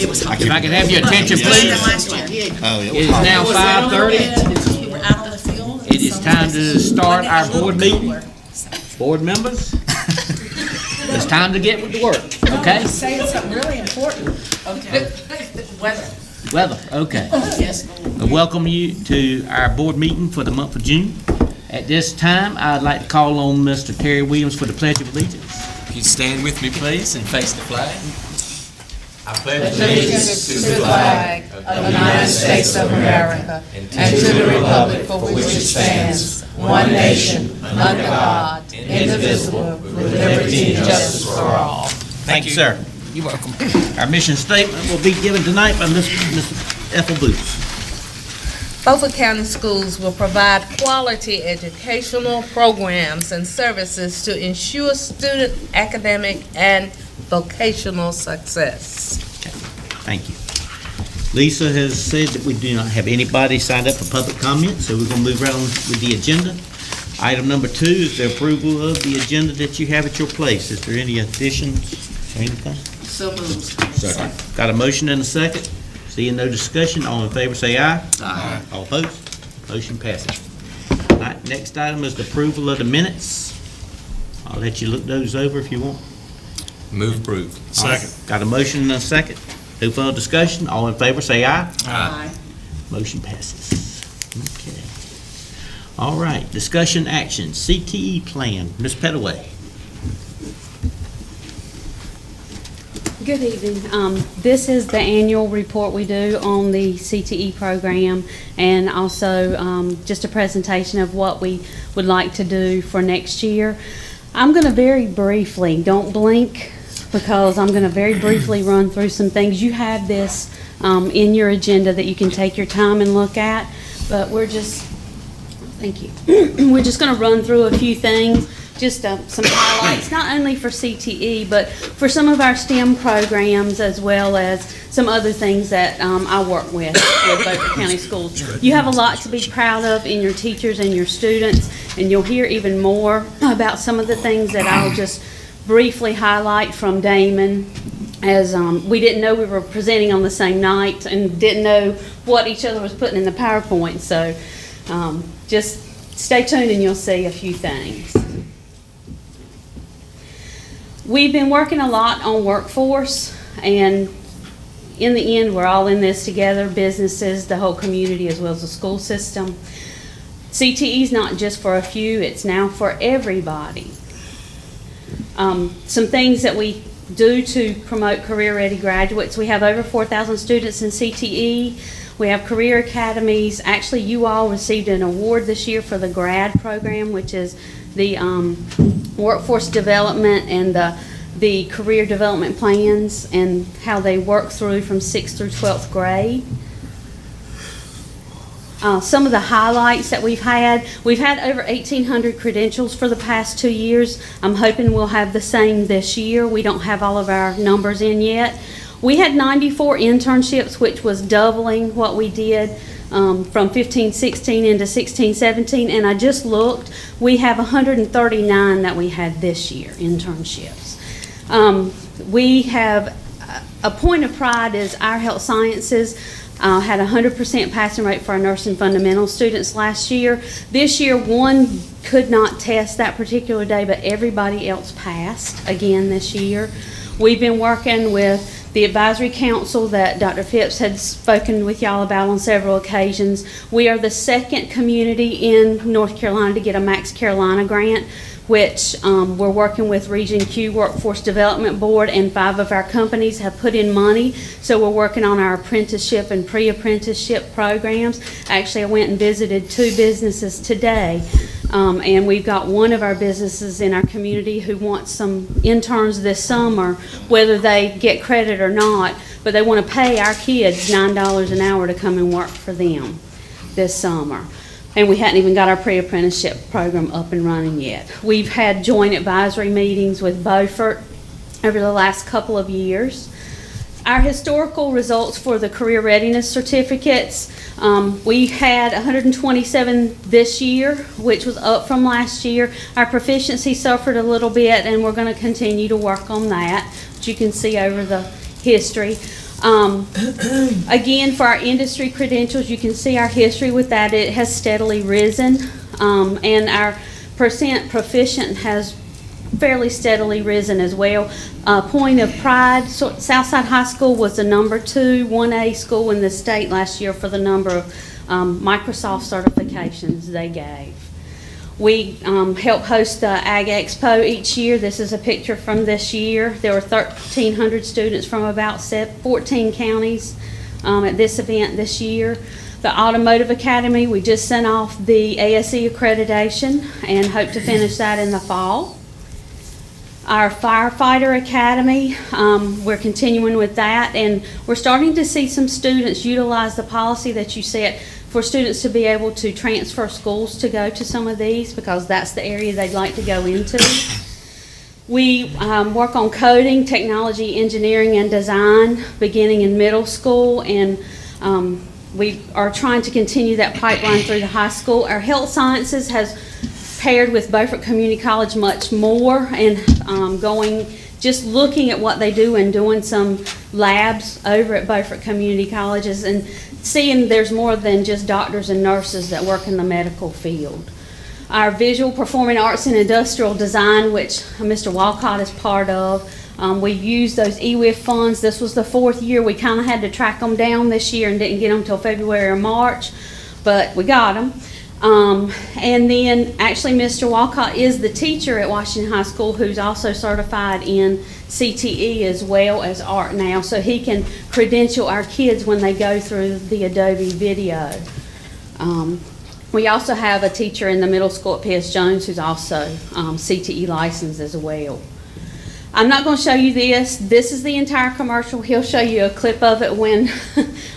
If I can have your attention, please. It is now 5:30. It is time to start our board meeting. Board members, it's time to get with the work, okay? Saying something really important. Okay. Weather, okay. Yes. I welcome you to our board meeting for the month of June. At this time, I'd like to call on Mr. Terry Williams for the Pledge of Allegiance. If you'd stand with me, please, and face the flag. I pledge Allegiance to the flag of the United States of America and to the republic for which it stands, one nation, under God, indivisible, with liberty and justice for all. Thank you, sir. You're welcome. Our mission statement will be given tonight by Ms. Ethel Booth. Beaufort County Schools will provide quality educational programs and services to ensure student academic and vocational success. Okay. Thank you. Lisa has said that we do not have anybody signed up for public comment, so we're going to move right on with the agenda. Item number 2 is the approval of the agenda that you have at your place. Is there any additions or anything? So moved. Second. Got a motion and a second. Seeing no discussion, all in favor say aye. Aye. All opposed? Motion passes. All right, next item is the approval of the minutes. I'll let you look those over if you want. Move approved. All right, got a motion and a second. No further discussion, all in favor say aye. Aye. Motion passes. Okay. All right, discussion action, CTE plan. Ms. Pettaway. Good evening. This is the annual report we do on the CTE program, and also just a presentation of what we would like to do for next year. I'm going to very briefly, don't blink, because I'm going to very briefly run through some things. You have this in your agenda that you can take your time and look at, but we're just, thank you. We're just going to run through a few things. Just some highlights, not only for CTE, but for some of our STEM programs, as well as some other things that I work with Beaufort County Schools. You have a lot to be proud of in your teachers and your students, and you'll hear even more about some of the things that I'll just briefly highlight from Damon, as we didn't know we were presenting on the same night and didn't know what each other was putting in the PowerPoint. So just stay tuned and you'll see a few things. We've been working a lot on workforce, and in the end, we're all in this together, businesses, the whole community, as well as the school system. CTE is not just for a few, it's now for everybody. Some things that we do to promote career-ready graduates. We have over 4,000 students in CTE. We have career academies. Actually, you all received an award this year for the GRAD program, which is the workforce development and the career development plans and how they work through from 6th through 12th grade. Some of the highlights that we've had over 1,800 credentials for the past 2 years. I'm hoping we'll have the same this year. We don't have all of our numbers in yet. We had 94 internships, which was doubling what we did from 15-16 into 16-17, and I just looked. We have 139 that we had this year, internships. We have a point of pride is our health sciences had a 100% passing rate for our nursing fundamental students last year. This year, one could not test that particular day, but everybody else passed again this year. We've been working with the advisory council that Dr. Phipps had spoken with y'all about on several occasions. We are the second community in North Carolina to get a Max Carolina grant, which we're working with Region Q Workforce Development Board, and 5 of our companies have put in money. So we're working on our apprenticeship and pre-apprenticeship programs. Actually, I went and visited 2 businesses today. And we've got one of our businesses in our community who wants some interns this summer, whether they get credit or not, but they want to pay our kids $9 an hour to come and work for them this summer. And we hadn't even got our pre-apprenticeship program up and running yet. We've had joint advisory meetings with Beaufort over the last couple of years. Our historical results for the career readiness certificates, we had 127 this year, which was up from last year. Our proficiency suffered a little bit, and we're going to continue to work on that, which you can see over the history. Again, for our industry credentials, you can see our history with that. It has steadily risen, and our percent proficient has fairly steadily risen as well. Point of pride, Southside High School was the number 2 1A school in the state last year for the number of Microsoft certifications they gave. We help host the Ag Expo each year. This is a picture from this year. There were 1,300 students from about 14 counties at this event this year. The Automotive Academy, we just sent off the ASE accreditation and hope to finish that in the fall. Our Firefighter Academy, we're continuing with that, and we're starting to see some students utilize the policy that you set for students to be able to transfer schools to go to some of these, because that's the area they'd like to go into. We work on coding, technology, engineering, and design beginning in middle school, and we are trying to continue that pipeline through the high school. Our health sciences has paired with Beaufort Community College much more, and just looking at what they do and doing some labs over at Beaufort Community Colleges and seeing there's more than just doctors and nurses that work in the medical field. Our visual performing arts and industrial design, which Mr. Walcott is part of, we used those EWIF funds. This was the 4th year. We kind of had to track them down this year and didn't get them until February or March, but we got them. And then actually Mr. Walcott is the teacher at Washington High School who's also certified in CTE as well as art now, so he can credential our kids when they go through the Adobe video. We also have a teacher in the middle school at P.S. Jones who's also CTE licensed as well. I'm not going to show you this. This is the entire commercial. He'll show you a clip of it when,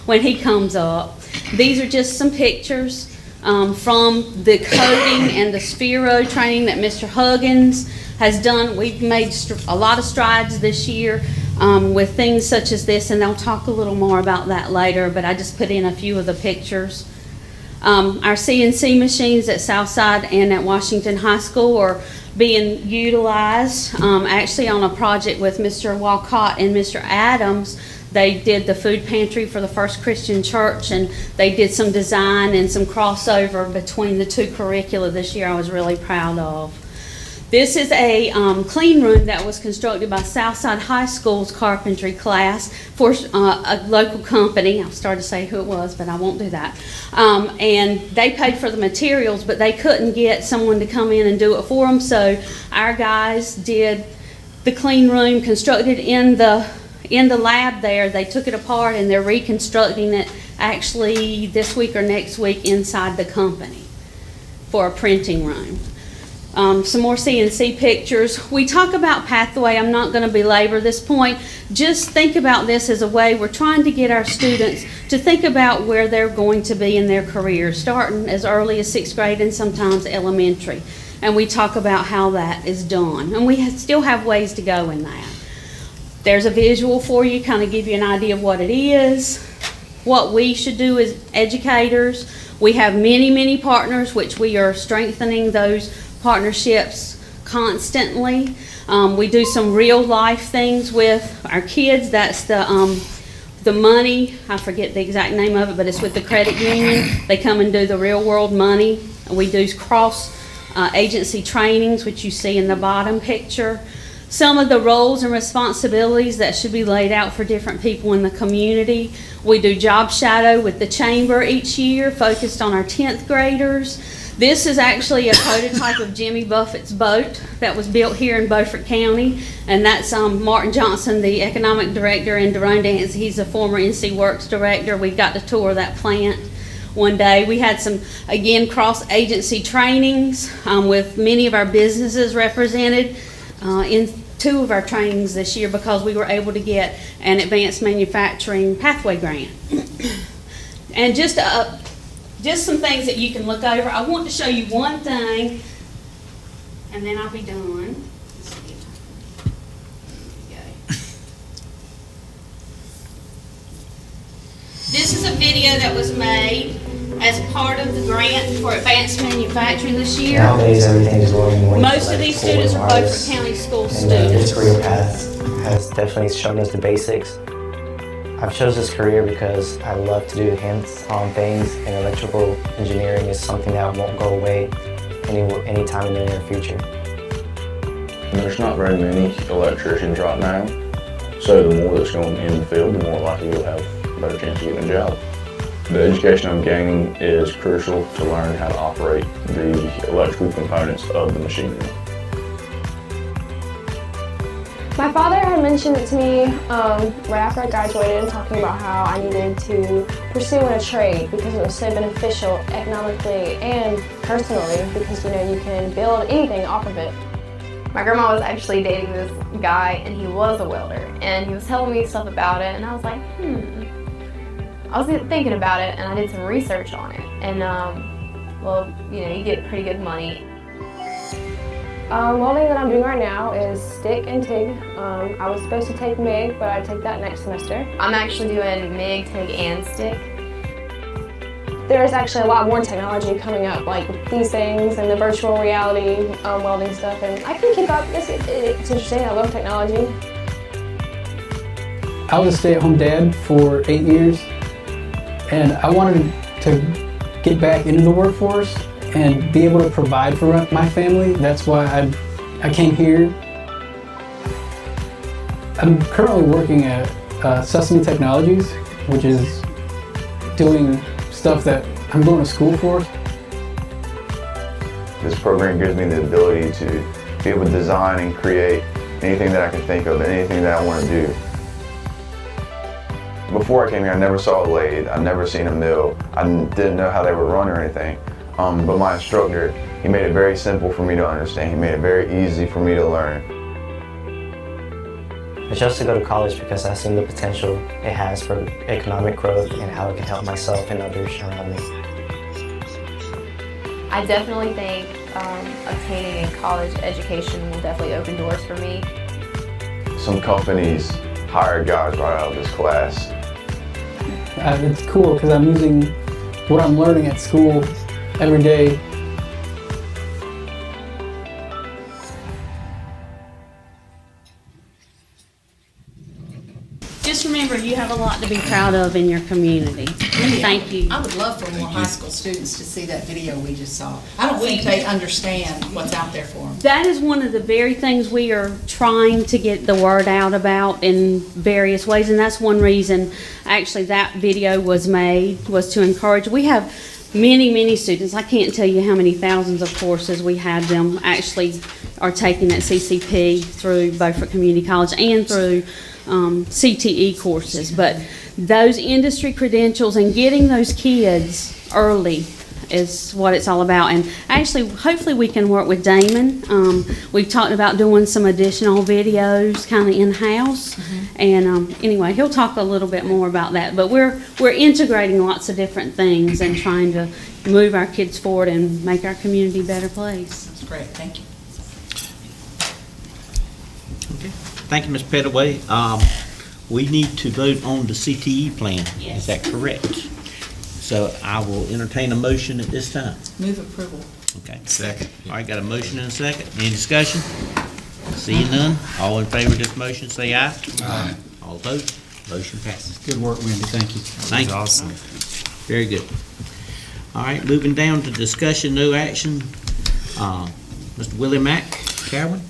when he comes up. These are just some pictures from the coding and the Sphero training that Mr. Huggins has done. We've made a lot of strides this year with things such as this, and they'll talk a little more about that later, but I just put in a few of the pictures. Our CNC machines at Southside and at Washington High School are being utilized actually on a project with Mr. Walcott and Mr. Adams. They did the food pantry for the First Christian Church, and they did some design and some crossover between the 2 curricula this year I was really proud of. This is a clean room that was constructed by Southside High School's carpentry class for a local company. I'll start to say who it was, but I won't do that. And they paid for the materials, but they couldn't get someone to come in and do it for them, so our guys did the clean room, constructed in the lab there. They took it apart and they're reconstructing it actually this week or next week inside the company for a printing room. Some more CNC pictures. We talk about pathway. I'm not going to belabor this point. Just think about this as a way we're trying to get our students to think about where they're going to be in their career, starting as early as 6th grade and sometimes elementary. And we talk about how that is done. And we still have ways to go in that. There's a visual for you, kind of give you an idea of what it is, what we should do as educators. We have many, many partners, which we are strengthening those partnerships constantly. We do some real life things with our kids. That's the money, I forget the exact name of it, but it's with the credit union. They come and do the real world money. We do cross agency trainings, which you see in the bottom picture. Some of the roles and responsibilities that should be laid out for different people in the community. We do job shadow with the chamber each year, focused on our 10th graders. This is actually a prototype of Jimmy Buffett's boat that was built here in Beaufort County, and that's Martin Johnson, the economic director, and Daron Dance, he's a former NC Works director. We got to tour that plant one day. We had some, again, cross-agency trainings with many of our businesses represented in 2 of our trainings this year because we were able to get an advanced manufacturing pathway grant. And just some things that you can look over. I want to show you one thing, and then I'll be done. Let's see. There we go. This is a video that was made as part of the grant for advanced manufacturing this year. Nowadays, everything is going Most of these students are Beaufort County School students. This career path has definitely shown us the basics. I've chose this career because I love to do hands-on things, and electrical engineering is something that won't go away anytime in the near future. There's not very many electricians right now, so the more that's going in the field, the more likely you'll have a better chance of getting a job. The education I'm gaining is crucial to learn how to operate the electrical components of the machinery. My father had mentioned it to me right after I graduated, talking about how I needed to pursue a trade because it was so beneficial economically and personally, because you can build anything off of it. My grandma was actually dating this guy, and he was a welder, and he was telling me stuff about it, and I was like, I was thinking about it, and I did some research on it, and well, you get pretty good money. Welding that I'm doing right now is stick and TIG. I was supposed to take MIG, but I take that next semester. I'm actually doing MIG, TIG, and stick. There's actually a lot more technology coming up, like these things and the virtual reality welding stuff, and I can keep up. It's interesting. I love technology. I was a stay-at-home dad for 8 years, and I wanted to get back into the workforce and be able to provide for my family. That's why I came here. I'm currently working at Sesame Technologies, which is doing stuff that I'm going to school for. This program gives me the ability to be able to design and create anything that I can think of, anything that I want to do. Before I came here, I never saw a lathe, I'd never seen a mill, I didn't know how they were run or anything. But my instructor, he made it very simple for me to understand. He made it very easy for me to learn. I chose to go to college because I've seen the potential it has for economic growth and how it can help myself and others around me. I definitely think obtaining a college education will definitely open doors for me. Some companies hire guys right out of this class. It's cool because I'm using what I'm learning at school every day. Just remember, you have a lot to be proud of in your community. Thank you. I would love for more high school students to see that video we just saw. I don't think they understand what's out there for them. That is one of the very things we are trying to get the word out about in various ways, and that's one reason actually that video was made, was to encourage. We have many students. I can't tell you how many thousands of courses we had them actually are taking at CCP through Beaufort Community College and through CTE courses. But those industry credentials and getting those kids early is what it's all about. And actually, hopefully we can work with Damon. We've talked about doing some additional videos kind of in-house. And anyway, he'll talk a little bit more about that. But we're integrating lots of different things and trying to move our kids forward and make our community a better place. That's great. Thank you. Okay. Thank you, Ms. Pettaway. We need to vote on the CTE plan. Yes. Is that correct? So I will entertain a motion at this time. Move approval. Okay. Second. All right, got a motion and a second. Any discussion? Seeing none, all in favor of this motion, say aye. Aye. All opposed? Motion passes. Good work, Wendy. Thank you. Thank you. Awesome. Very good. All right, moving down to discussion, no action. Mr. Willie Mack, Carolyn.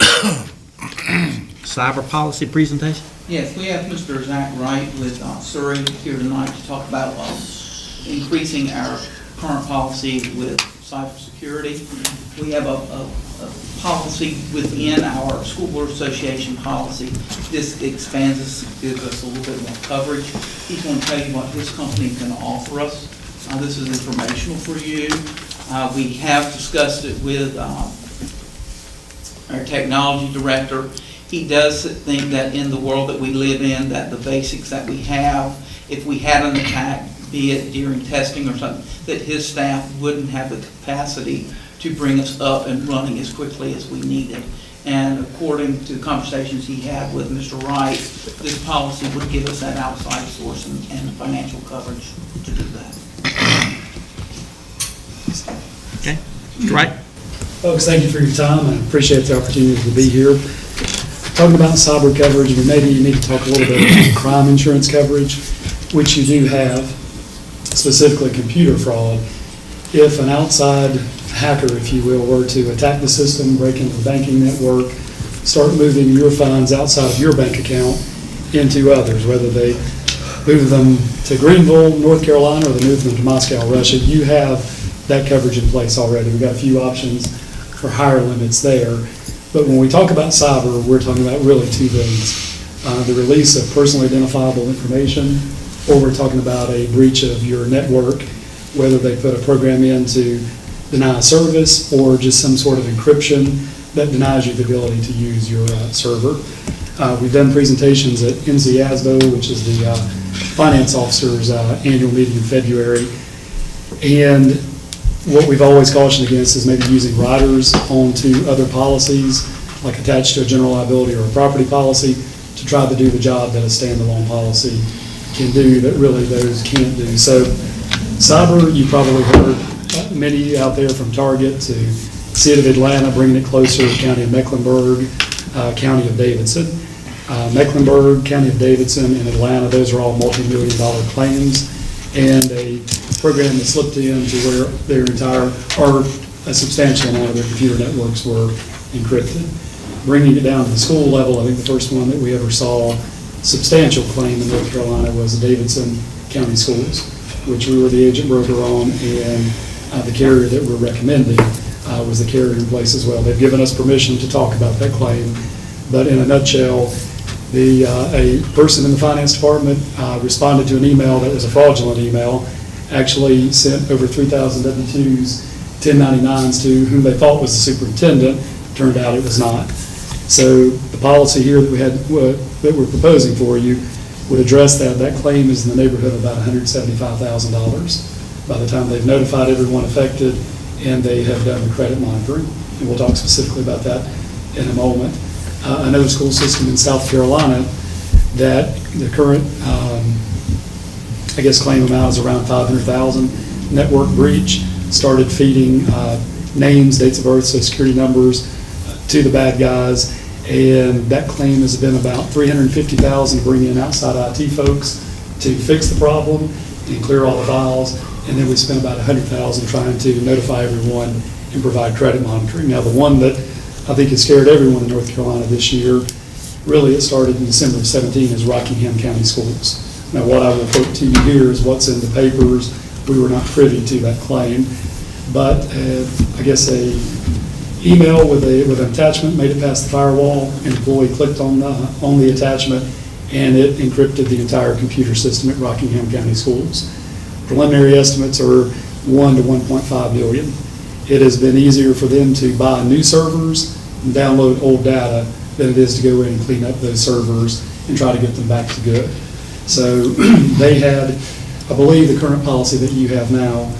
Cyber policy presentation. Yes, we have Mr. Zach Wright with Surrey here tonight to talk about increasing our current policy with cybersecurity. We have a policy within our School Board Association policy. This expands us, gives us a little bit more coverage. He's going to tell you what his company is going to offer us. This is informational for you. We have discussed it with our technology director. He does think that in the world that we live in, that the basics that we have, if we had an attack, be it during testing or something, that his staff wouldn't have the capacity to bring us up and running as quickly as we needed. And according to the conversations he had with Mr. Wright, this policy would give us that outside source and financial coverage to do that. Okay, Mr. Wright. Folks, thank you for your time. I appreciate the opportunity to be here. Talking about cyber coverage, maybe you need to talk a little bit about crime insurance coverage. which you do have, specifically computer fraud, if an outside hacker, if you will, were to attack the system, break into the banking network, start moving your funds outside of your bank account into others, whether they move them to Greenville, North Carolina, or they move them to Moscow, Russia, you have that coverage in place already. We've got a few options for higher limits there. But when we talk about cyber, we're talking about really two things. The release of personally identifiable information, or we're talking about a breach of your network, whether they put a program in to deny a service or just some sort of encryption that denies you the ability to use your server. We've done presentations at NCASBO, which is the finance officer's annual meeting in February. And what we've always cautioned against is maybe using riders onto other policies, like attached to a general liability or a property policy, to try to do the job that a standalone policy can do that really those can't do. So cyber, you probably heard many out there, from Target to City of Atlanta, bringing it closer to County of Mecklenburg, County of Davidson. Mecklenburg, County of Davidson, and Atlanta, those are all multi-million-dollar claims, and a program that slipped in to where their entire, or a substantial amount of their computer networks were encrypted. Bringing it down to the school level, I think the first one that we ever saw substantial claim in North Carolina was the Davidson County Schools, which we were the agent broker on, and the carrier that we're recommending was the carrier in place as well. They've given us permission to talk about that claim, but in a nutshell, a person in the finance department responded to an email that was a fraudulent email, actually sent over 3,000 W-2s, 1099s to whom they thought was the superintendent. Turned out it was not. So the policy here that we had, that we're proposing for you, would address that. That claim is in the neighborhood of about $175,000 by the time they've notified everyone affected and they have done the credit monitoring. And we'll talk specifically about that in a moment. Another school system in South Carolina that the current, claim amount is around $500,000. Network breach, started feeding names, dates of birth, social security numbers to the bad guys, and that claim has been about $350,000 to bring in outside IT folks to fix the problem and clear all the files, and then we spent about $100,000 trying to notify everyone and provide credit monitoring. Now, the one that I think has scared everyone in North Carolina this year, really it started in December of 17, is Rockingham County Schools. Now, what I will quote to you here is what's in the papers. We were not privy to that claim, but I guess a email with an attachment made it past the firewall. An employee clicked on the attachment, and it encrypted the entire computer system at Rockingham County Schools. Preliminary estimates are 1 to 1.5 million. It has been easier for them to buy new servers and download old data than it is to go in and clean up those servers and try to get them back to good. So they had, I believe, the current policy that you have now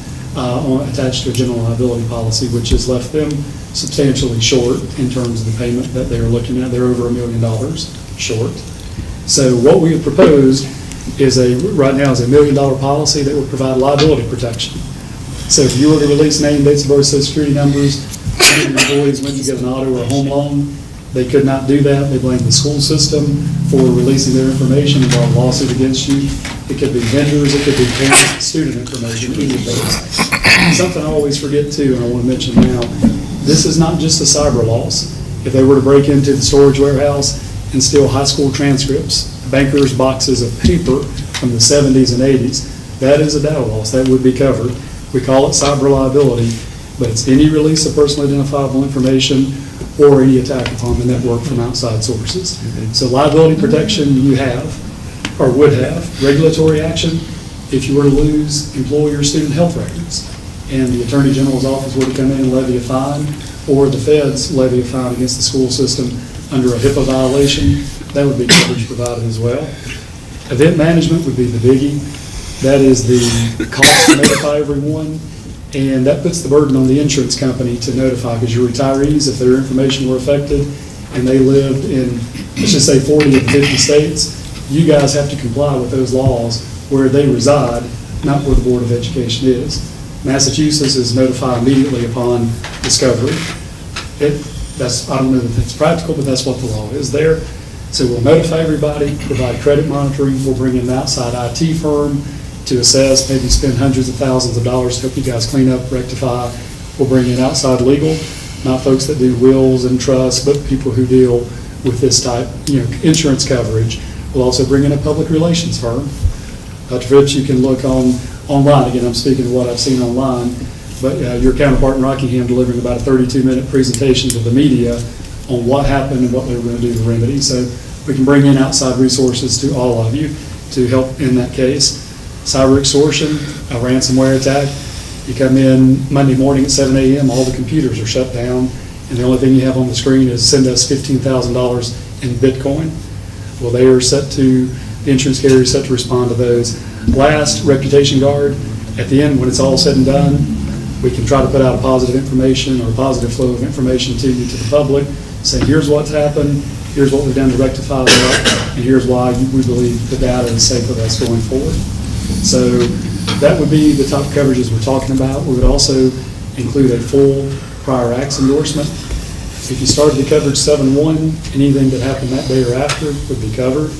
attached to a general liability policy, which has left them substantially short in terms of the payment that they're looking at. They're over $1 million short. So what we have proposed is right now is $1 million policy that would provide liability protection. So if you were to release name, dates of birth, social security numbers, and your employees went to get an auto or a home loan, they could not do that. They blame the school system for releasing their information and brought a lawsuit against you. It could be vendors, it could be parents, student information, any of those. Something I always forget too, and I want to mention now, this is not just a cyber loss. If they were to break into the storage warehouse and steal high school transcripts, bankers' boxes of paper from the 70s and 80s, that is a data loss. That would be covered. We call it cyber liability, but it's any release of personally identifiable information or any attack upon the network from outside sources. So liability protection you have, or would have, regulatory action if you were to lose employee or student health records, and the Attorney General's office were to come in and levy a fine, or the feds levy a fine against the school system under a HIPAA violation, that would be coverage provided as well. Event management would be the biggie. That is the cost to notify everyone, and that puts the burden on the insurance company to notify, because your retirees, if their information were affected and they lived in, let's just say 40 of the 50 states, you guys have to comply with those laws where they reside, not where the Board of Education is. Massachusetts is notified immediately upon discovery. I don't know that that's practical, but that's what the law is there. So we'll notify everybody, provide credit monitoring, we'll bring in an outside IT firm to assess, maybe spend hundreds of thousands of dollars to help you guys clean up, rectify. We'll bring in outside legal, not folks that do wills and trusts, but people who deal with this type, insurance coverage. We'll also bring in a public relations firm. Dr. Fritz, you can look online, again, I'm speaking of what I've seen online, but your counterpart in Rockingham delivering about a 32-minute presentation to the media on what happened and what they were going to do to remedy. So we can bring in outside resources to all of you to help in that case. Cyber extortion, a ransomware attack. You come in Monday morning at 7 a.m., all the computers are shut down, and the only thing you have on the screen is send us $15,000 in Bitcoin. Well, they are set to, the insurance carrier is set to respond to those. Last, reputation guard. At the end, when it's all said and done, we can try to put out positive information or a positive flow of information to you, to the public, saying here's what's happened, here's what we've done to rectify that, and here's why we believe the data is safe with us going forward. So that would be the top coverages we're talking about. We would also include a full prior acts endorsement. If you started the coverage 7/1, anything that happened that day or after would be covered.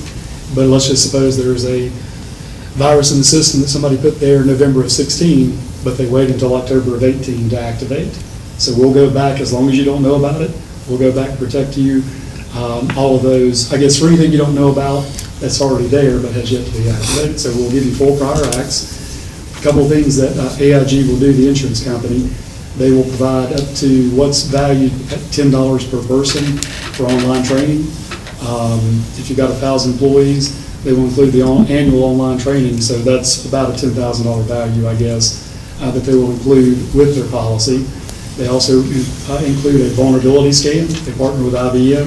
But let's just suppose there's a virus in the system that somebody put there in November of 16, but they wait until October of 18 to activate. So we'll go back, as long as you don't know about it, we'll go back and protect you. All of those, I guess, for anything you don't know about that's already there but has yet to be activated. So we'll give you full prior acts. A couple of things that AIG will do, the insurance company, they will provide up to what's valued at $10 per person for online training. If you've got 1,000 employees, they will include the annual online training, so that's about a $10,000 value, I guess, that they will include with their policy. They also include a vulnerability scan. They partner with IBM,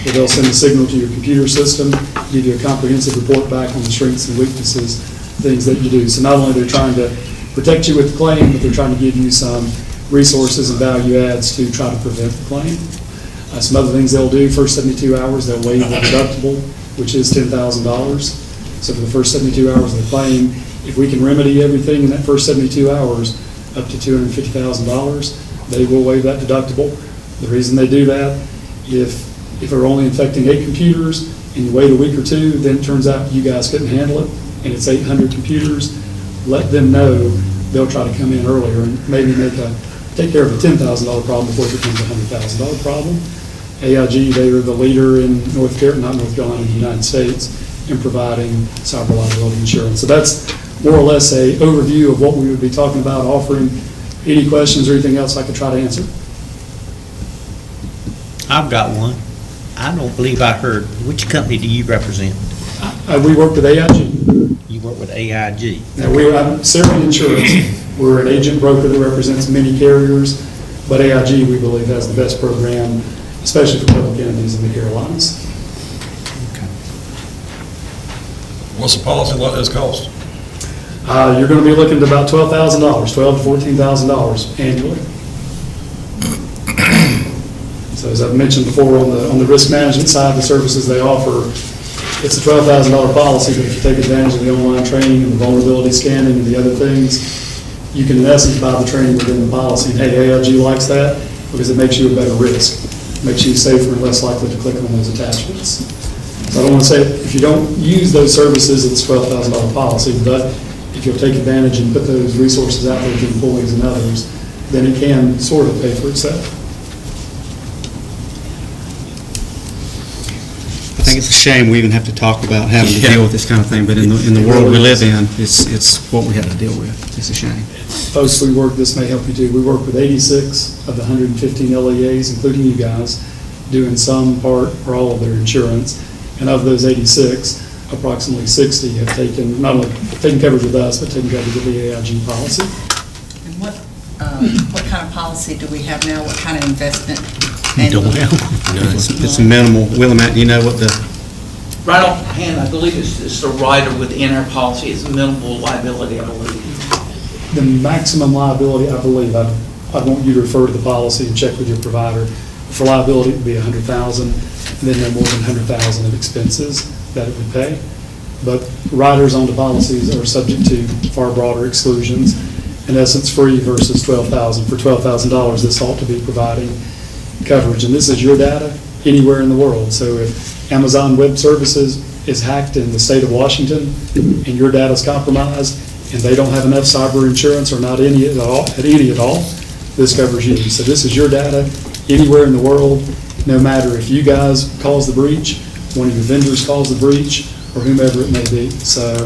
where they'll send a signal to your computer system, give you a comprehensive report back on the strengths and weaknesses, things that you do. So not only they're trying to protect you with the claim, but they're trying to give you some resources and value adds to try to prevent the claim. Some other things they'll do, first 72 hours, they'll waive the deductible, which is $10,000. So for the first 72 hours of the claim, if we can remedy everything in that first 72 hours, up to $250,000, they will waive that deductible. The reason they do that, if they're only infecting 8 computers and you wait a week or two, then it turns out you guys couldn't handle it, and it's 800 computers, let them know. They'll try to come in earlier and maybe take care of a $10,000 problem before it becomes a $100,000 problem. AIG, they are the leader in the United States, in providing cyber liability insurance. So that's more or less a overview of what we would be talking about, offering. Any questions or anything else I could try to answer? I've got one. I don't believe I heard. Which company do you represent? We work with AIG. You work with AIG. Now, we're Sarian Insurance. We're an agent broker that represents many carriers, but AIG, we believe, has the best program, especially for public entities in the Carolinas. What's the policy, what does it cost? You're going to be looking at about $12,000, $12,000 to $14,000 annually. So as I've mentioned before, on the risk management side, the services they offer, it's a $12,000 policy, but if you take advantage of the online training and the vulnerability scanning and the other things, you can in essence buy the training within the policy. And hey, AIG likes that because it makes you a better risk. It makes you safer and less likely to click on those attachments. So I don't want to say, if you don't use those services, it's a $12,000 policy, but if you'll take advantage and put those resources out there to employees and others, then it can sort of pay for itself. I think it's a shame we even have to talk about having to deal with this kind of thing, but in the world we live in, it's what we have to deal with. It's a shame. Folks, this may help you too. We work with 86 of the 115 LEAs, including you guys, doing some part or all of their insurance. And of those 86, approximately 60 have taken, not only taken coverage with us, but taken coverage with the AIG policy. And what kind of policy do we have now? What kind of investment? No, it's minimal. William, you know what the... Right offhand, I believe it's the rider within our policy. It's minimal liability, I believe. The maximum liability, I believe, I want you to refer to the policy and check with your provider. For liability, it would be $100,000, and then no more than $100,000 of expenses that it would pay. But riders on the policies are subject to far broader exclusions. In essence, free versus $12,000. For $12,000, this ought to be providing coverage. And this is your data. anywhere in the world. So if Amazon Web Services is hacked in the state of Washington and your data's compromised and they don't have enough cyber insurance or not any at all, this covers you. So this is your data anywhere in the world, no matter if you guys cause the breach, one of your vendors calls the breach, or whomever it may be. So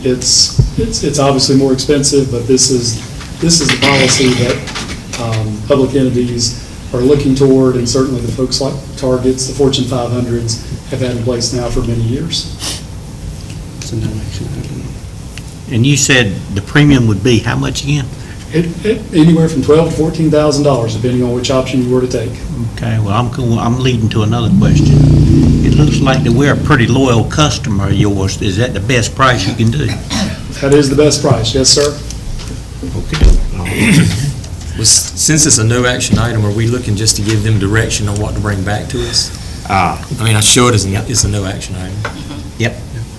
it's obviously more expensive, but this is the policy that public entities are looking toward, and certainly the folks like Targets, the Fortune 500s, have had in place now for many years. It's a no action item. And you said the premium would be how much again? Anywhere from $12,000 to $14,000, depending on which option you were to take. Okay, well, I'm leading to another question. It looks like that we're a pretty loyal customer of yours. Is that the best price you can do? That is the best price, yes, sir. Since it's a no action item, are we looking just to give them direction on what to bring back to us? I mean, I show it as it's a no action item. Yep.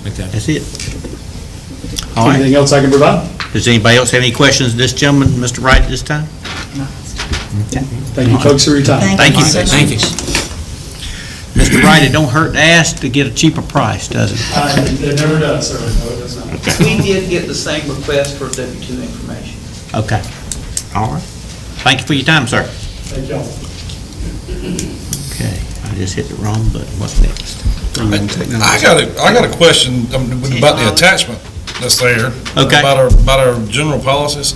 Okay. That's it. All right. Anything else I can provide? Does anybody else have any questions of this gentleman, Mr. Wright, at this time? Okay. Thank you, folks, for your time. Thank you. Thank you. Mr. Wright, it don't hurt to ask to get a cheaper price, does it? It never does, sir. No, it does not. We did get the same request for W-2 information. Okay. All right. Thank you for your time, sir. Thank y'all. Okay, I just hit the wrong button. What's next? I got a question about the attachment that's there. Okay. About our general policies.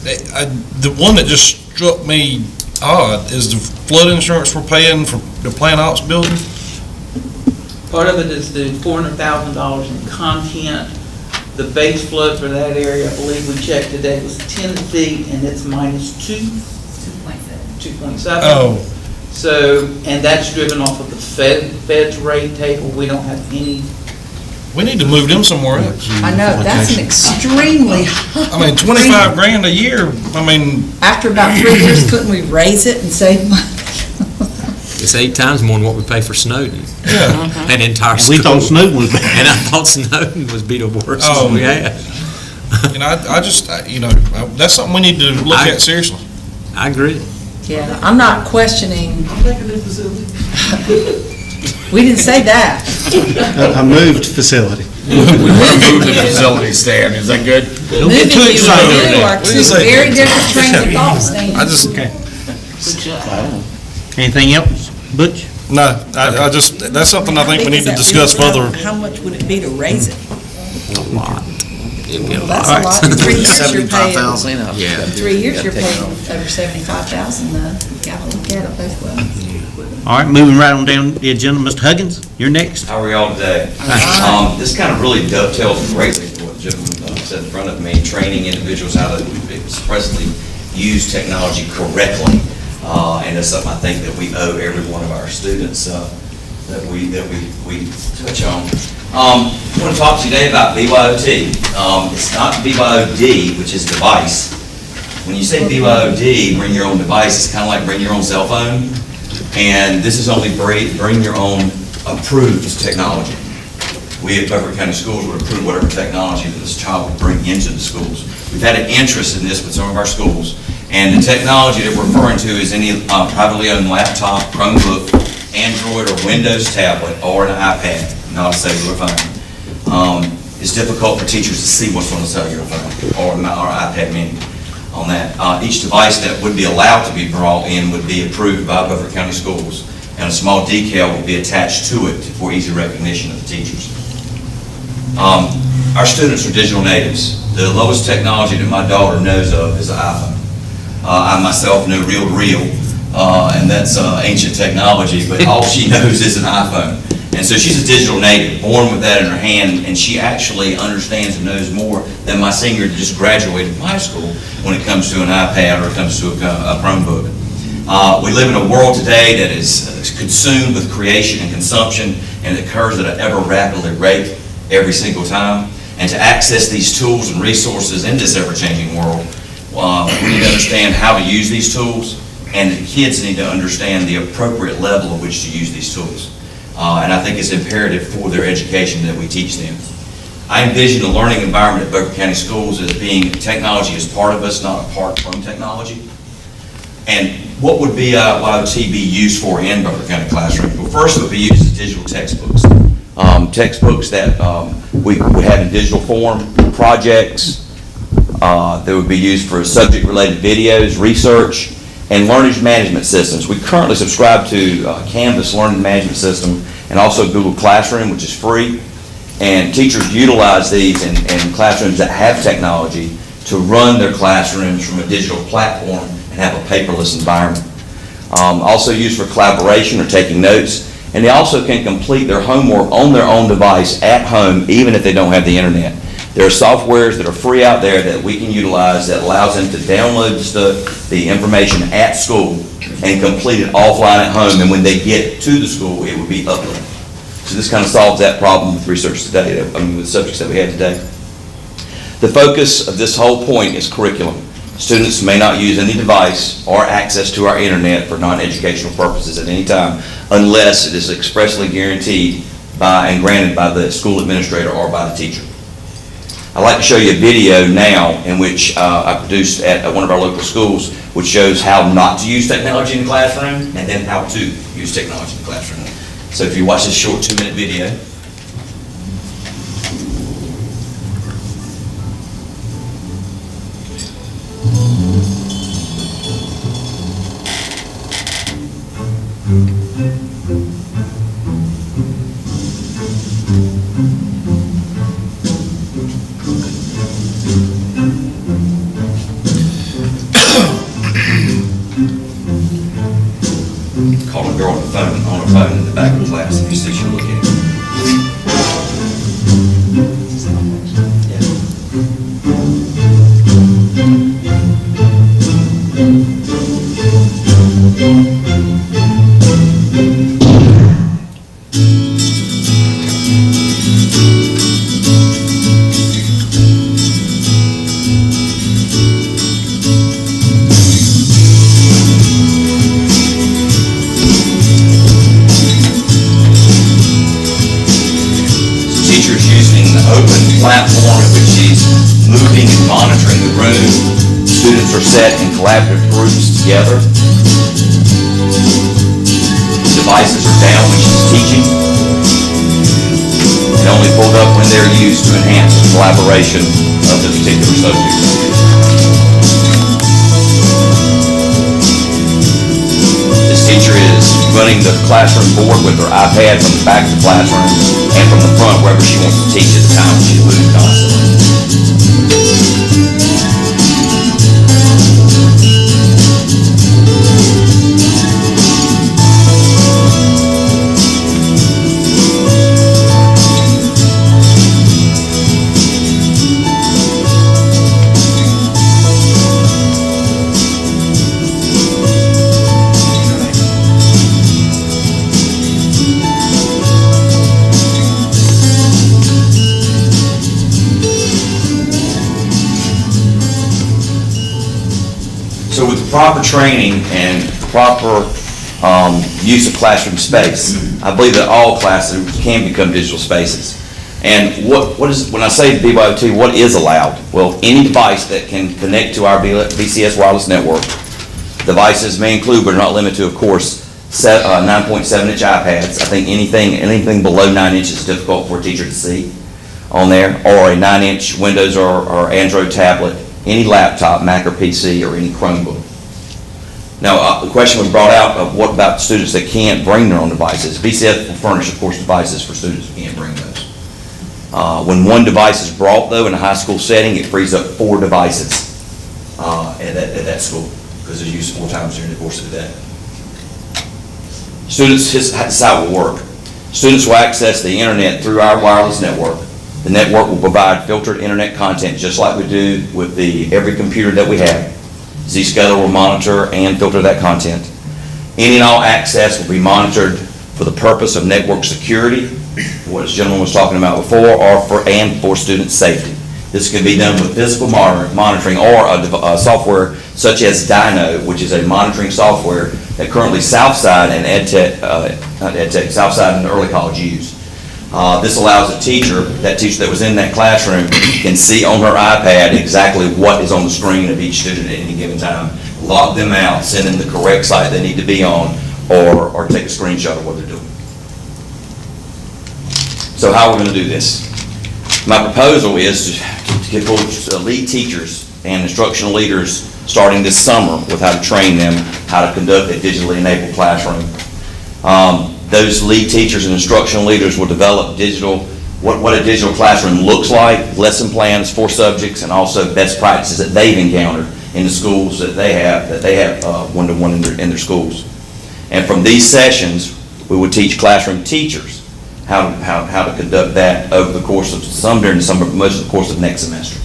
The one that just struck me odd is the flood insurance we're paying for the plant ops building. Part of it is the $400,000 in content. The base flood for that area, I believe we checked today, was 10 feet, and it's minus 2.7. Oh. So, and that's driven off of the Fed's rate table. We don't have any. We need to move them somewhere else. I know, that's an extremely high. I mean, 25 grand a year, I mean. After about 3 years, couldn't we raise it and save money? It's 8 times more than what we pay for Snowden. Yeah. An entire And school. we thought Snowden was bad. And I thought Snowden was be the worst Oh. we had. You know, I just, that's something we need to look at seriously. I agree. Yeah, I'm not questioning. We didn't say that. A moved facility. We moved the facility, Stan, is that good? Don't get too excited over You are there. two very different trains of thought, Stan. I just, Anything else, Butch? no, I just, that's something I think we need to discuss further. How much would it be to raise it? A lot. It'd be a Well, lot. that's a lot. In 3 years, you're paying. Yeah. In 3 years, you're paying over 75,000, though. You gotta look at it both ways. All right, moving right on down the agenda, Mr. Huggins, you're next. How are y'all today? This kind of really dovetails greatly to what the gentleman said in front of me, training individuals how to expressly use technology correctly. And it's something I think that we owe every one of our students that we touch on. I want to talk to you today about BYOT. It's not BYOD, which is device. When you say BYOD, bring your own device, it's kind of like bring your own cell phone. And this is only bring your own approved technology. We at Beaufort County Schools would approve whatever technology that this child would bring into the schools. We've had an interest in this with some of our schools. And the technology that we're referring to is any privately owned laptop, Chromebook, Android or Windows tablet, or an iPad, not a cellular phone. It's difficult for teachers to see what's on a cellular phone or iPad mini on that. Each device that would be allowed to be brought in would be approved by Beaufort County Schools, and a small decal would be attached to it for easy recognition of the teachers. Our students are digital natives. The lowest technology that my daughter knows of is an iPhone. I myself know reel-to-reel, and that's ancient technology, but all she knows is an iPhone. And so she's a digital native, born with that in her hand, and she actually understands and knows more than my senior that just graduated from high school when it comes to an iPad or it comes to a Chromebook. We live in a world today that is consumed with creation and consumption, and it occurs at an ever rapidly rate every single time. And to access these tools and resources in this ever-changing world, we need to understand how to use these tools, and the kids need to understand the appropriate level at which to use these tools. And I think it's imperative for their education that we teach them. I envision a learning environment at Beaufort County Schools as being technology as part of us, not apart from technology. And What would BYOT be used for in Butler County classrooms? Well, first, it would be used as digital textbooks. Textbooks that we have in digital form, projects, that would be used for subject-related videos, research, and learning management systems. We currently subscribe to Canvas Learning Management System and also Google Classroom, which is free. And teachers utilize these in classrooms that have technology to run their classrooms from a digital platform and have a paperless environment. Also used for collaboration or taking notes. And they also can complete their homework on their own device at home, even if they don't have the internet. There are softwares that are free out there that we can utilize that allows them to download the information at school and complete it offline at home. And when they get to the school, it would be uploaded. So this kind of solves that problem with research today, with subjects that we had today. The focus of this whole point is curriculum. Students may not use any device or access to our internet for non-educational purposes at any time unless it is expressly guaranteed by and granted by the school administrator or by the teacher. I'd like to show you a video now in which I produced at one of our local schools, which shows how not to use technology in the classroom and then how to use technology in the classroom. So if you watch this short 2-minute video. Call a girl on a phone in the back of the class, if you see she'll look at it. Platform in which she's moving and monitoring the room. Students are set in collaborative groups together. Devices are down when she's teaching and only pulled up when they're used to enhance the collaboration of the particular subject. This teacher is running the classroom board with her iPad from the back of the classroom and from the front wherever she wants to teach at the time. She's moving constantly. So with proper training and proper use of classroom space, I believe that all classrooms can become digital spaces. And what is, when I say BYOT, what is allowed? Well, any device that can connect to our BCS wireless network. Devices may include, but are not limited to, of course, 9.7-inch iPads. I think anything below 9 inches is difficult for a teacher to see on there, or a 9-inch Windows or Android tablet, any laptop, Mac or PC, or any Chromebook. Now, the question was brought out of what about students that can't bring their own devices? BCS will furnish, of course, devices for students who can't bring those. When one device is brought, though, in a high school setting, it frees up 4 devices at that school, because they're used 4 times during the course of the day. Students, this is how it will work. Students will access the internet through our wireless network. The network will provide filtered internet content, just like we do with every computer that we have. Zscaler will monitor and filter that content. Any and all access will be monitored for the purpose of network security, what this gentleman was talking about before, and for student safety. This can be done with physical monitoring or a software such as Dino, which is a monitoring software that currently Southside and Southside and the early college use. This allows a teacher that was in that classroom can see on her iPad exactly what is on the screen of each student at any given time log them out, send them the correct site they need to be on, or take a screenshot of what they're doing. So how are we going to do this? My proposal is to get lead teachers and instructional leaders starting this summer with how to train them, how to conduct a digitally enabled classroom. Those lead teachers and instructional leaders will develop what a digital classroom looks like, lesson plans for subjects, and also best practices that they've encountered in the schools that they have one-to-one in their schools. And from these sessions, we would teach classroom teachers how to conduct that over the course of during the summer, most of the course of next semester.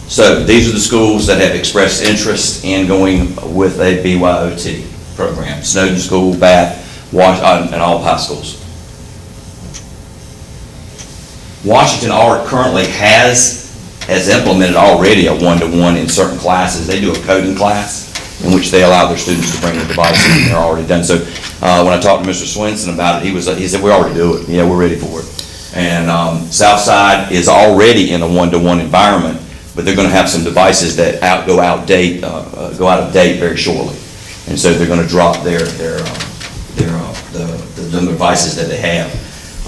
So these are the schools that have expressed interest in going with a BYOT program: Snowden School, Bath, and all high schools. Washington currently has implemented already a one-to-one in certain classes. They do a coding class in which they allow their students to bring their devices, and they're already done. So when I talked to Mr. Swenson about it, he said, we already do it. Yeah, we're ready for it. And Southside is already in a one-to-one environment, but they're going to have some devices that go out of date very shortly. And so they're going to drop the devices that they have.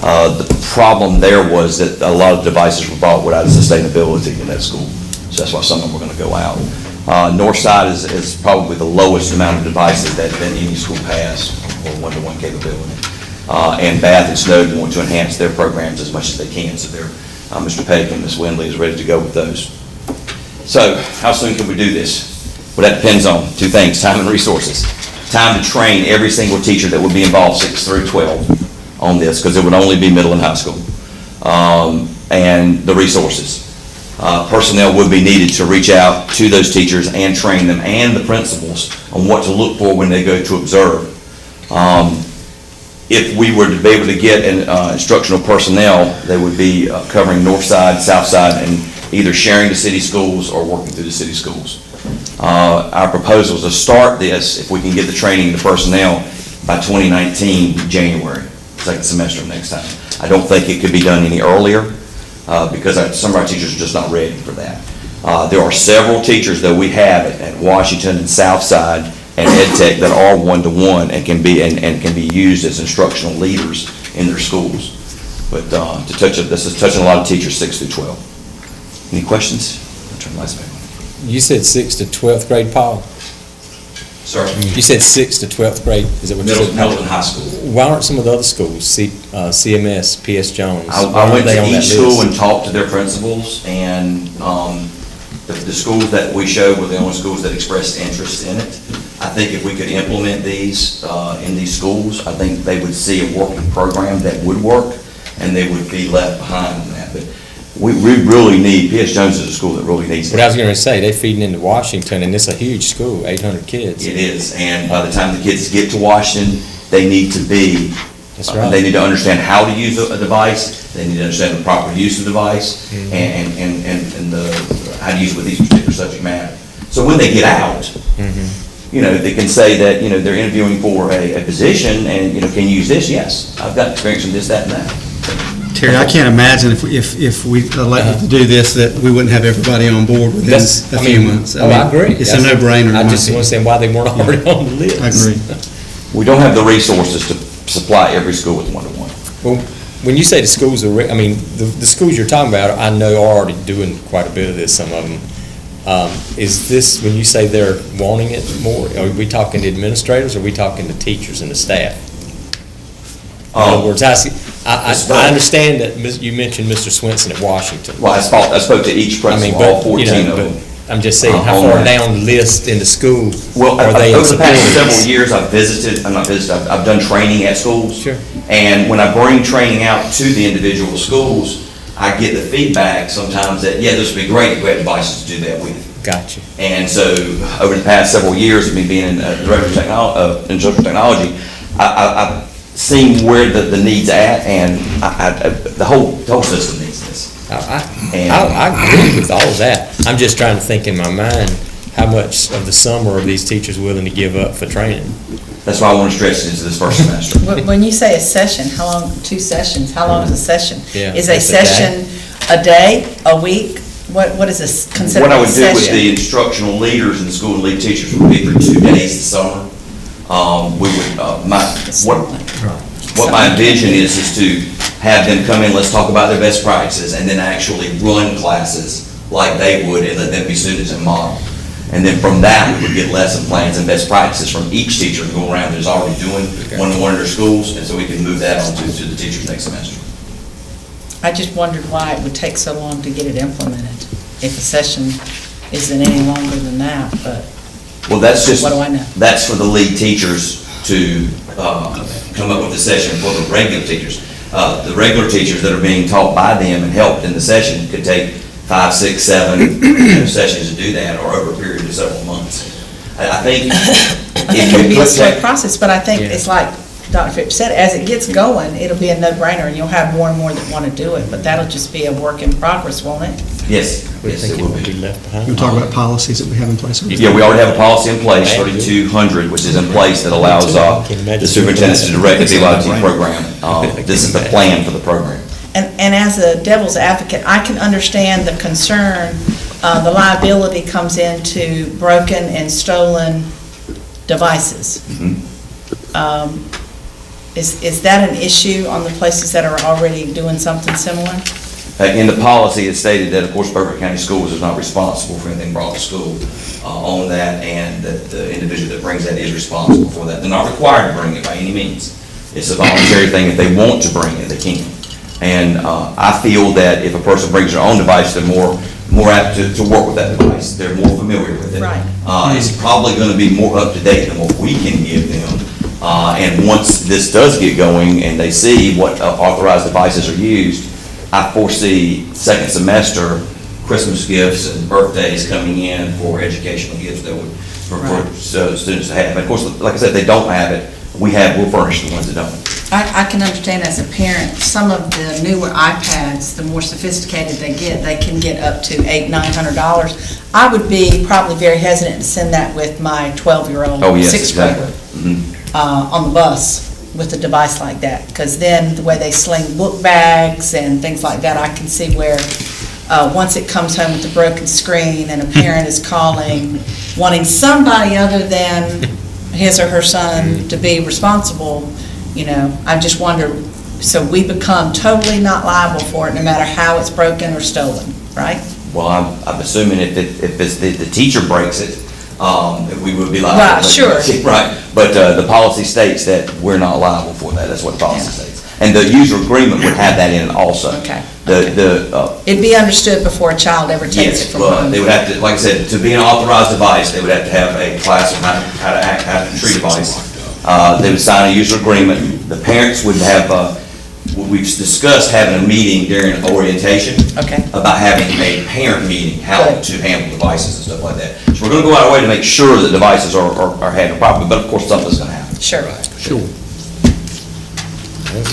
The problem there was that a lot of devices were bought without sustainability in that school. So that's why some of them were going to go out. Northside is probably the lowest amount of devices that any school has for one-to-one capability. And Bath and Snowden want to enhance their programs as much as they can. So Mr. Pettick and Ms. Windley is ready to go with those. So how soon can we do this? Well, that depends on two things: time and resources. Time to train every single teacher that would be involved 6 through 12 on this, because it would only be middle and high school. And the resources. Personnel would be needed to reach out to those teachers and train them and the principals on what to look for when they go to observe. If we were to be able to get instructional personnel, they would be covering North Side, South Side, and either sharing the city schools or working through the city schools. Our proposal is to start this, if we can get the training and the personnel, by 2019 January, second semester of next time. I don't think it could be done any earlier because some of our teachers are just not ready for that. There are several teachers that we have at Washington and Southside and EdTech that are one-to-one and can be used as instructional leaders in their schools. But this is touching a lot of teachers 6 through 12. Any questions? I'll turn the lights back on. You said 6th to 12th grade, Paul? Sir? You said 6th to 12th grade? Is that what you said? Middle and high school. Why aren't some of the other schools, CMS, PS Jones? I went to each school and talked to their principals, and the schools that we showed were the only schools that expressed interest in it. I think if we could implement these in these schools, I think they would see a working program that would work, and they would be left behind on that. But we really need, PS Jones is a school that really needs it. What I was going to say, they're feeding into Washington, and it's a huge school, 800 kids. It is, and by the time the kids get to Washington, they need to be, That's right. They need to understand how to use a device, they need to understand the proper use of the device, and how to use it with each particular subject matter. So when they get out, they can say that, they're interviewing for a position, and, can you use this? Yes, I've got experience in this, that, and that. Terry, I can't imagine if we elected to do this, that we wouldn't have everybody on board within a few months. I agree. It's a no-brainer. I just want to say why they weren't already on the list. I agree. We don't have the resources to supply every school with one-to-one. Well, when you say the schools are, the schools you're talking about, I know are already doing quite a bit of this, some of them. Is this, when you say they're wanting it more, are we talking to administrators, or are we talking to teachers and the staff? In other words, I understand that you mentioned Mr. Swenson at Washington. Well, I spoke to each principal, all 14 of them. I'm just saying, how far down the list in the school are they in over the past support of several years, I've done training at schools. Sure. And when I bring training out to the individual schools, I get the feedback sometimes that, yeah, this would be great if we had devices to do that with. Gotcha. And so over the past several years of me being in director of instructional technology, I've seen where the need's at, and the whole system needs this. I agree with all of that. I'm just trying to think in my mind, how much of the summer are these teachers willing to give up for training? That's why I want to stretch it into this first semester. When you say a session, how long, 2 sessions, how long is a session? Yeah, Is a that's a session a day, a week? what is this considered What I a would do with session? the instructional leaders and the school and lead teachers would be for 2 days this summer. We would, what my vision is to have them come in, let's talk about their best practices, and then actually run classes like they would, and let them be students and model. And then from that, we would get lesson plans and best practices from each teacher and go around that's already doing one-to-one in their schools, and so we can move that on to the teachers next semester. I just wondered why it would take so long to get it implemented, if a session isn't any longer than that, but Well, that's just, what do I know? that's for the lead teachers to come up with the session for the regular teachers. The regular teachers that are being taught by them and helped in the session could take 5, 6, 7 sessions to do that, or over a period of several months. I think it would be a slow process, but I think it's like Dr. Phipps said, as it gets going, it'll be a no-brainer, and you'll have more and more that want to do it, but that'll just be a work in progress, won't it? Yes, yes, it will be. We talk about policies that we have in place. Yeah, we already have a policy in place, 3200, which is in place that allows the superintendent to direct the BYT program. This is the plan for the program. And as a devil's advocate, I can understand the concern, the liability comes into broken and stolen devices. Is that an issue on the places that are already doing something similar? In the policy, it stated that, of course, Beaufort County Schools is not responsible for anything brought to school on that, and that the individual that brings that is responsible for that. They're not required to bring it by any means. It's a voluntary thing. If they want to bring it, they can. And I feel that if a person brings their own device, they're more apt to work with that device. They're more familiar with it. Right. It's probably going to be more up to date than what we can give them. And once this does get going and they see what authorized devices are used, I foresee second semester Christmas gifts and birthdays coming in for educational gifts that would, for students to have. And of course, like I said, if they don't have it, we'll furnish the ones that don't. I can understand as a parent, some of the newer iPads, the more sophisticated they can get up to $800, $900. I would be probably very hesitant to send that with my 12-year-old sixth grader on the bus with a device like that, because then the way they sling book bags and things like that, I can see where once it comes home with a broken screen and a parent is calling, wanting somebody other than his or her son to be responsible, I just wonder, so we become totally not liable for it no matter how it's broken or stolen, right? Well, I'm assuming if it's the teacher breaks it, we would be liable. Right, sure. Right, but the policy states that we're not liable for that. That's what the policy states. And the user agreement would have that in it also. Okay. It'd be understood before a child ever takes it from home. They would have to, like I said, to be an authorized device, they would have to have a class on how to act, how to treat a device. They would sign a user agreement. The parents would have, we've discussed having a meeting during orientation about having a parent meeting, how to handle devices and stuff like that. So we're going to go out of our way to make sure that devices are handled properly, but of course something's going to happen. Sure. Sure.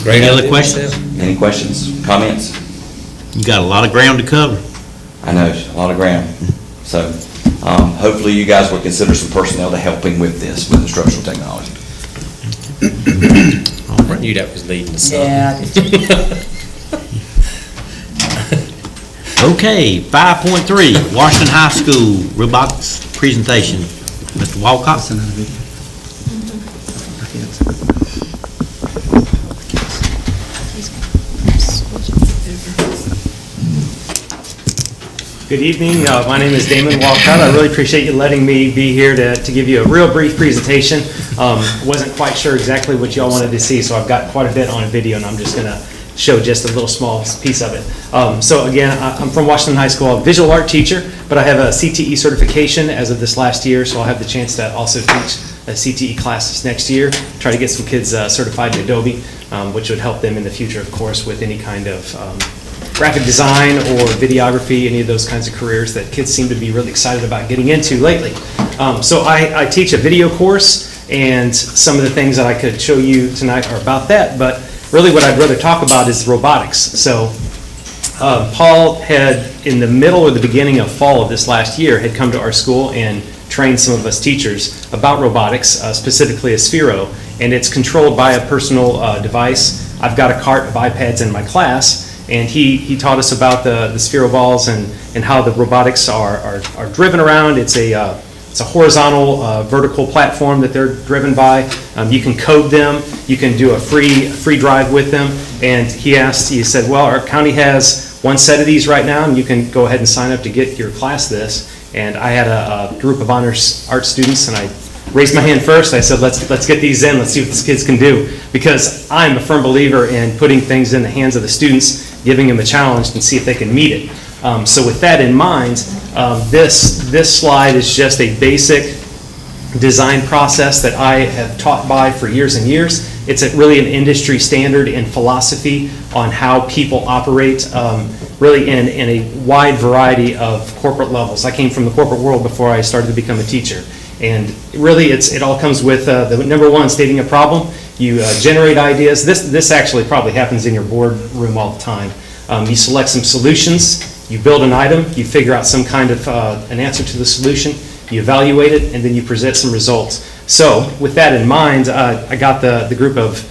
Great. Any other questions? Any questions, comments? You got a lot of ground to cover. I know, a lot of ground. So hopefully you guys will consider some personnel to helping with this, with instructional technology. I knew that was leading to something. Yeah. Okay, 5.3, Washington High School robotics presentation. Mr. Walcott? Good evening. My name is Damon Walcott. I really appreciate you letting me be here to give you a real brief presentation. Wasn't quite sure exactly what y'all wanted to see, so I've got quite a bit on video, and I'm just going to show just a little small piece of it. So again, I'm from Washington High School. I'm a visual art teacher, but I have a CTE certification as of this last year, so I'll have the chance to also teach a CTE classes next year, try to get some kids certified in Adobe, which would help them in the future, of course, with any kind of graphic design or videography, any of those kinds of careers that kids seem to be really excited about getting into lately. So I teach a video course, and some of the things that I could show you tonight are about that, but really what I'd rather talk about is robotics. So Paul had, in the middle or the beginning of fall of this last year, had come to our school and trained some of us teachers about robotics, specifically a Sphero, and it's controlled by a personal device. I've got a cart of iPads in my class, And he taught us about the sphero balls and how the robotics are driven around. It's a horizontal, vertical platform that they're driven by. You can code them. You can do a free drive with them. And he said, well, our county has one set of these right now, and you can go ahead and sign up to get your class this. And I had a group of honors art students, and I raised my hand first. I said, let's get these in. Let's see what these kids can do. Because I'm a firm believer in putting things in the hands of the students, giving them a challenge, and see if they can meet it. So with that in mind, this slide is just a basic design process that I have taught by for years and years. It's really an industry standard and philosophy on how people operate, really in a wide variety of corporate levels. I came from the corporate world before I started to become a teacher. And really, it all comes with the number one, stating a problem. You generate ideas. This actually probably happens in your boardroom all the time. You select some solutions, you build an item, you figure out some kind of an answer to the solution, you evaluate it, and then you present some results. So with that in mind, I got the group of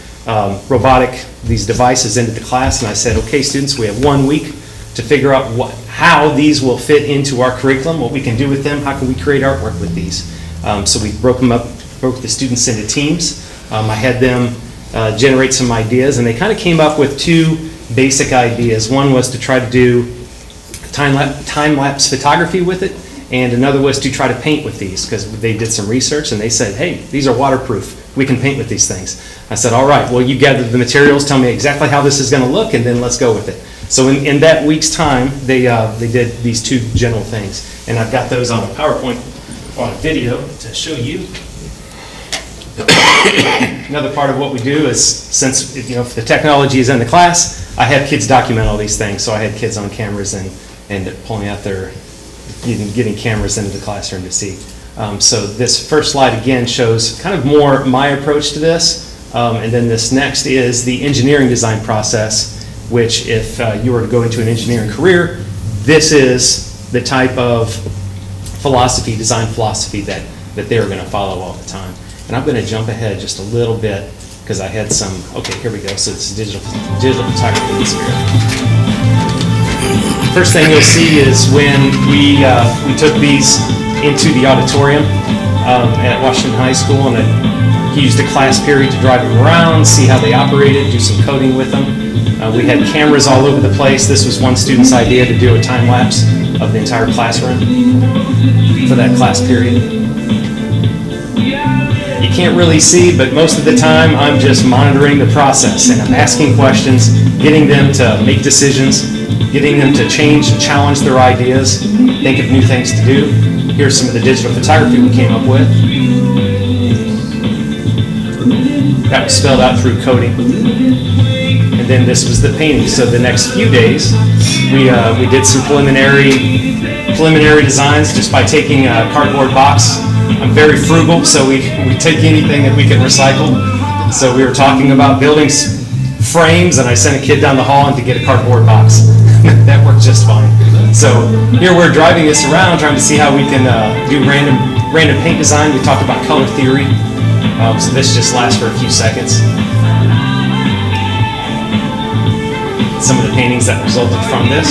these devices into the class, and I said, okay, students, we have 1 week to figure out how these will fit into our curriculum, what we can do with them, how can we create artwork with these. So we broke the students into teams. I had them generate some ideas, and they kind of came up with two basic ideas. One was to try to do time-lapse photography with it, and another was to try to paint with these, because they did some research and they said, hey, these are waterproof. We can paint with these things. I said, all right, well, you gather the materials, tell me exactly how this is going to look, and then let's go with it. So in that week's time, they did these two general things, and I've got those on a PowerPoint on a video to show you. Another part of what we do is, since if the technology is in the class, I have kids document all these things. So I had kids on cameras and pulling out getting cameras into the classroom to see. So this first slide again shows kind of more my approach to this, and then this next is the engineering design process, which if you were to go into an engineering career, this is the type of design philosophy that they're going to follow all the time. And I'm going to jump ahead just a little bit because I had some, okay, here we go. So it's digital photography in the spirit. First thing you'll see is when we took these into the auditorium at Washington High School, and I used a class period to drive them around, see how they operated, do some coding with them. We had cameras all over the place. This was one student's idea to do a time lapse of the entire classroom for that class period. You can't really see, but most of the time I'm just monitoring the process and I'm asking questions, getting them to make decisions, getting them to challenge their ideas, think of new things to do. Here's some of the digital photography we came up with. That was spelled out through coding. And then this was the painting. So the next few days, we did some preliminary designs just by taking a cardboard box. I'm very frugal, so we take anything that we can recycle. So we were talking about building frames, and I sent a kid down the hall to get a cardboard box. That worked just fine. So here we're driving this around, trying to see how we can do random paint design. We talked about color theory. So this just lasts for a few seconds. Some of the paintings that resulted from this.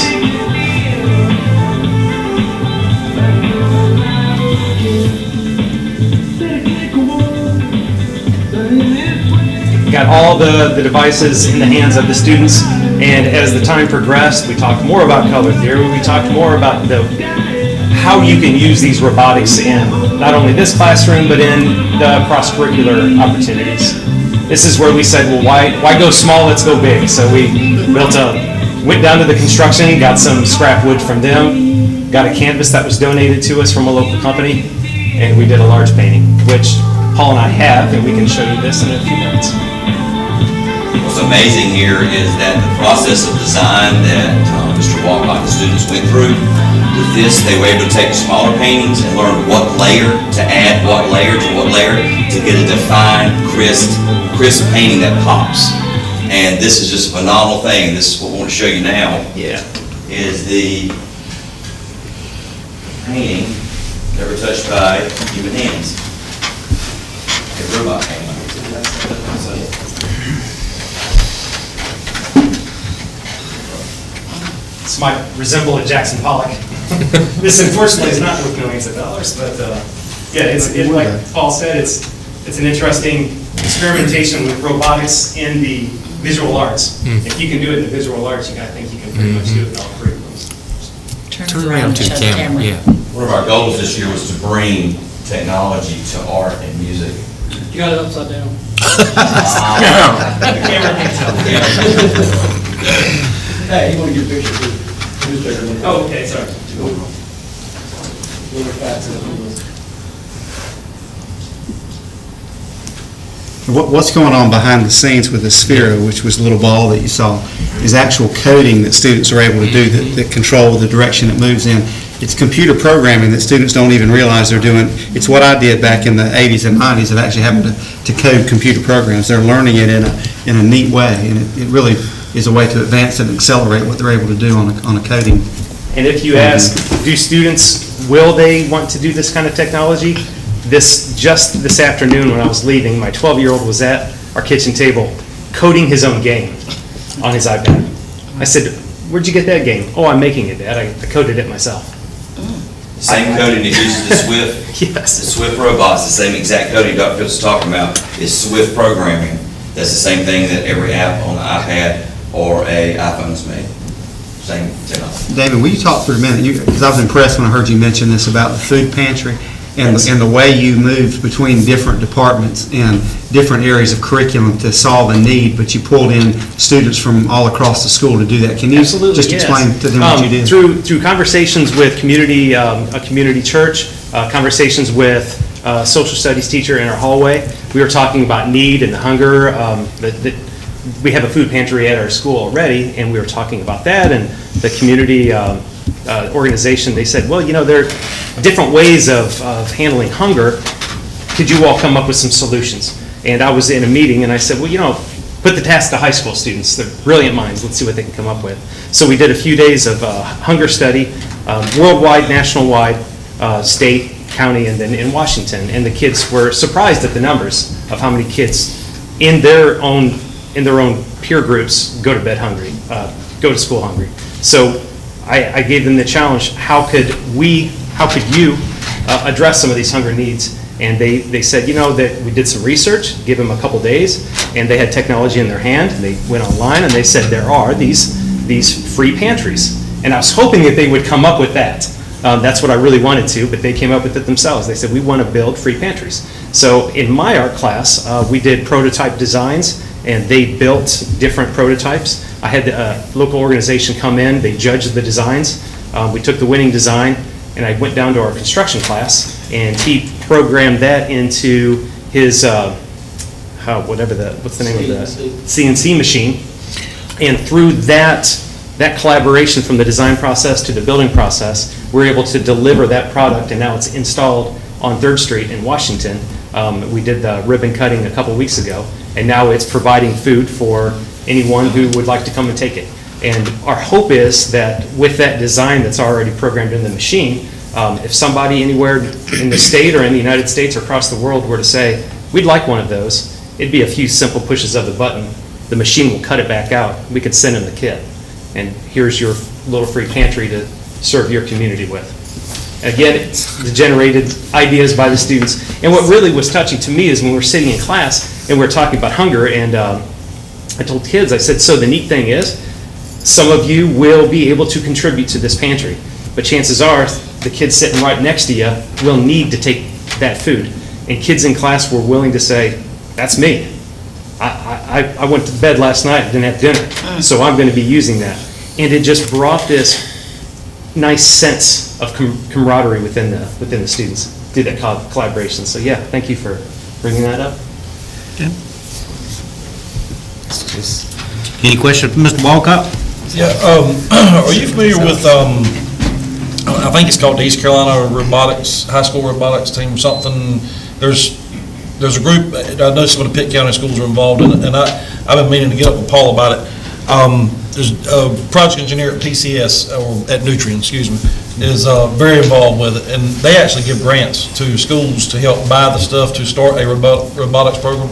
Got all the devices in the hands of the students, and as the time progressed, we talked more about color theory. We talked more about how you can use these robotics in not only this classroom, but in the cross-curricular opportunities. This is where we said, well, why go small, let's go big. So we went down to the construction, got some scrap wood from them, got a canvas that was donated to us from a local company, and we did a large painting, which Paul and I have, and we can show you this in a few minutes. What's amazing here is that the process of design that Mr. Walcott and the students went through, with this, they were able to take smaller paintings and learn what layer to add, what layer to what layer, to get a defined, crisp painting that pops. And this is just a phenomenal thing. This is what we want to show you now. Yeah. Is the painting that were touched by human hands. A robot painting. This might resemble a Jackson Pollock. This unfortunately is not worth millions of dollars, but yeah, it's like Paul said, it's an interesting experimentation with robotics in the visual arts. If you can do it in the visual arts, I think you can pretty much do it in all curriculums. Turn around to the camera, yeah. One of our goals this year was to bring technology to art and music. You got it upside down. Hey, you want to get a picture too? Oh, okay, sorry. What's going on behind the scenes with the Sphero, which was the little ball that you saw, is actual coding that students are able to do that control the direction it moves in. It's computer programming that students don't even realize they're doing. It's what I did back in the 80s and 90s of actually having to code computer programs. They're learning it in a neat way, and it really is a way to advance and accelerate what they're able to do on a coding. And if you ask, do students, will they want to do this kind of technology? Just this afternoon when I was leaving, my 12-year-old was at our kitchen table coding his own game on his iPad. I said, where'd you get that game? Oh, I'm making it, Dad. I coded it myself. Same coding that uses the Swift. Yes. The Swift robots, the same exact coding Dr. Phillips is talking about is Swift programming. That's the same thing that every app on the iPad or a iPhone is made. Same technology. David, will you talk for a minute? Because I was impressed when I heard you mention this about the food pantry and the way you moved between different departments and different areas of curriculum to solve a need, but you pulled in students from all across the school to do that. Can you just explain to them what you did? Through conversations with a community church, conversations with a social studies teacher in our hallway, we were talking about need and the hunger. We have a food pantry at our school already, and we were talking about that, and the community organization, they said, well, there are different ways of handling hunger. Could you all come up with some solutions? And I was in a meeting, and I said, well, put the task to high school students. They're brilliant minds. Let's see what they can come up with. So we did a few days of hunger study, worldwide, national-wide, state, county, and then in Washington. And the kids were surprised at the numbers of how many kids in their own peer groups go to bed hungry, go to school hungry. So I gave them the challenge, how could you address some of these hunger needs? And they said, that we did some research, give them a couple days, and they had technology in their hand. They went online and they said there are these free pantries. And I was hoping that they would come up with that. That's what I really wanted to, but they came up with it themselves. They said, we want to build free pantries. So in my art class, we did prototype designs, and they built different prototypes. I had a local organization come in, they judged the designs. We took the winning design, and I went down to our construction class, and he programmed that into his, what's the name of the CNC machine. And through that collaboration from the design process to the building process, we're able to deliver that product, and now it's installed on 3rd Street in Washington. We did the ribbon cutting a couple weeks ago, and now it's providing food for anyone who would like to come and take it. And our hope is that with that design that's already programmed in the machine, if somebody anywhere in the state or in the United States or across the world were to say, we'd like one of those, it'd be a few simple pushes of the button. The machine will cut it back out. We could send them the kit. And here's your little free pantry to serve your community with. Again, it's the generated ideas by the students. And what really was touching to me is when we were sitting in class and we were talking about hunger, and I told kids, I said, so the neat thing is, some of you will be able to contribute to this pantry, but chances are the kids sitting right next to you will need to take that food. And kids in class were willing to say, that's me. I went to bed last night, didn't have dinner, so I'm going to be using that. And it just brought this nice sense of camaraderie within the students through that collaboration. So yeah, thank you for bringing that up. Yeah. Any questions from Mr. Walcott? Yeah, are you familiar with, I think it's called the East Carolina Robotics, High School Robotics Team, something, there's a group, I noticed some of the Pitt County schools are involved in it, and I've been meaning to get up with Paul about it. There's a project engineer at PCS, or at Nutrien, excuse me, is very involved with it, and they actually give grants to schools to help buy the stuff to start a robotics program.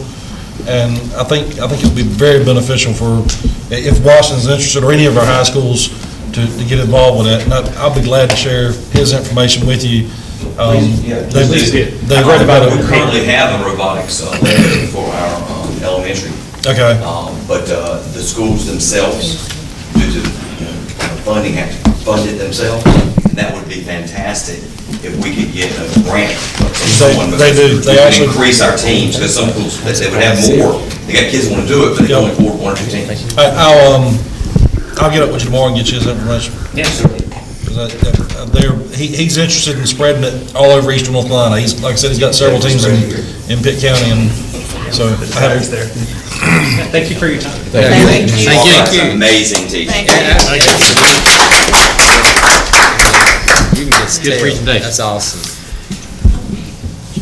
And I think it'll be very beneficial for, if Washington's interested, or any of our high schools, to get involved with that, and I'll be glad to share his information with you. Please do. They've read about it. We currently have a robotics lab for our elementary. Okay. But the schools themselves, due to funding, have to fund it themselves. And that would be fantastic if we could get a grant from someone. They do. They actually increase our teams, because some schools, they would have more. They got kids that want to do it, but they can only afford 1 or 2 teams. I'll get up with you tomorrow and get you his information. Yes. He's interested in spreading it all over eastern North Carolina. He's, like I said, he's got several teams in Pitt County, and so I have it there. Thank you for your time. Thank you. Amazing teaching. Good presentation. That's awesome.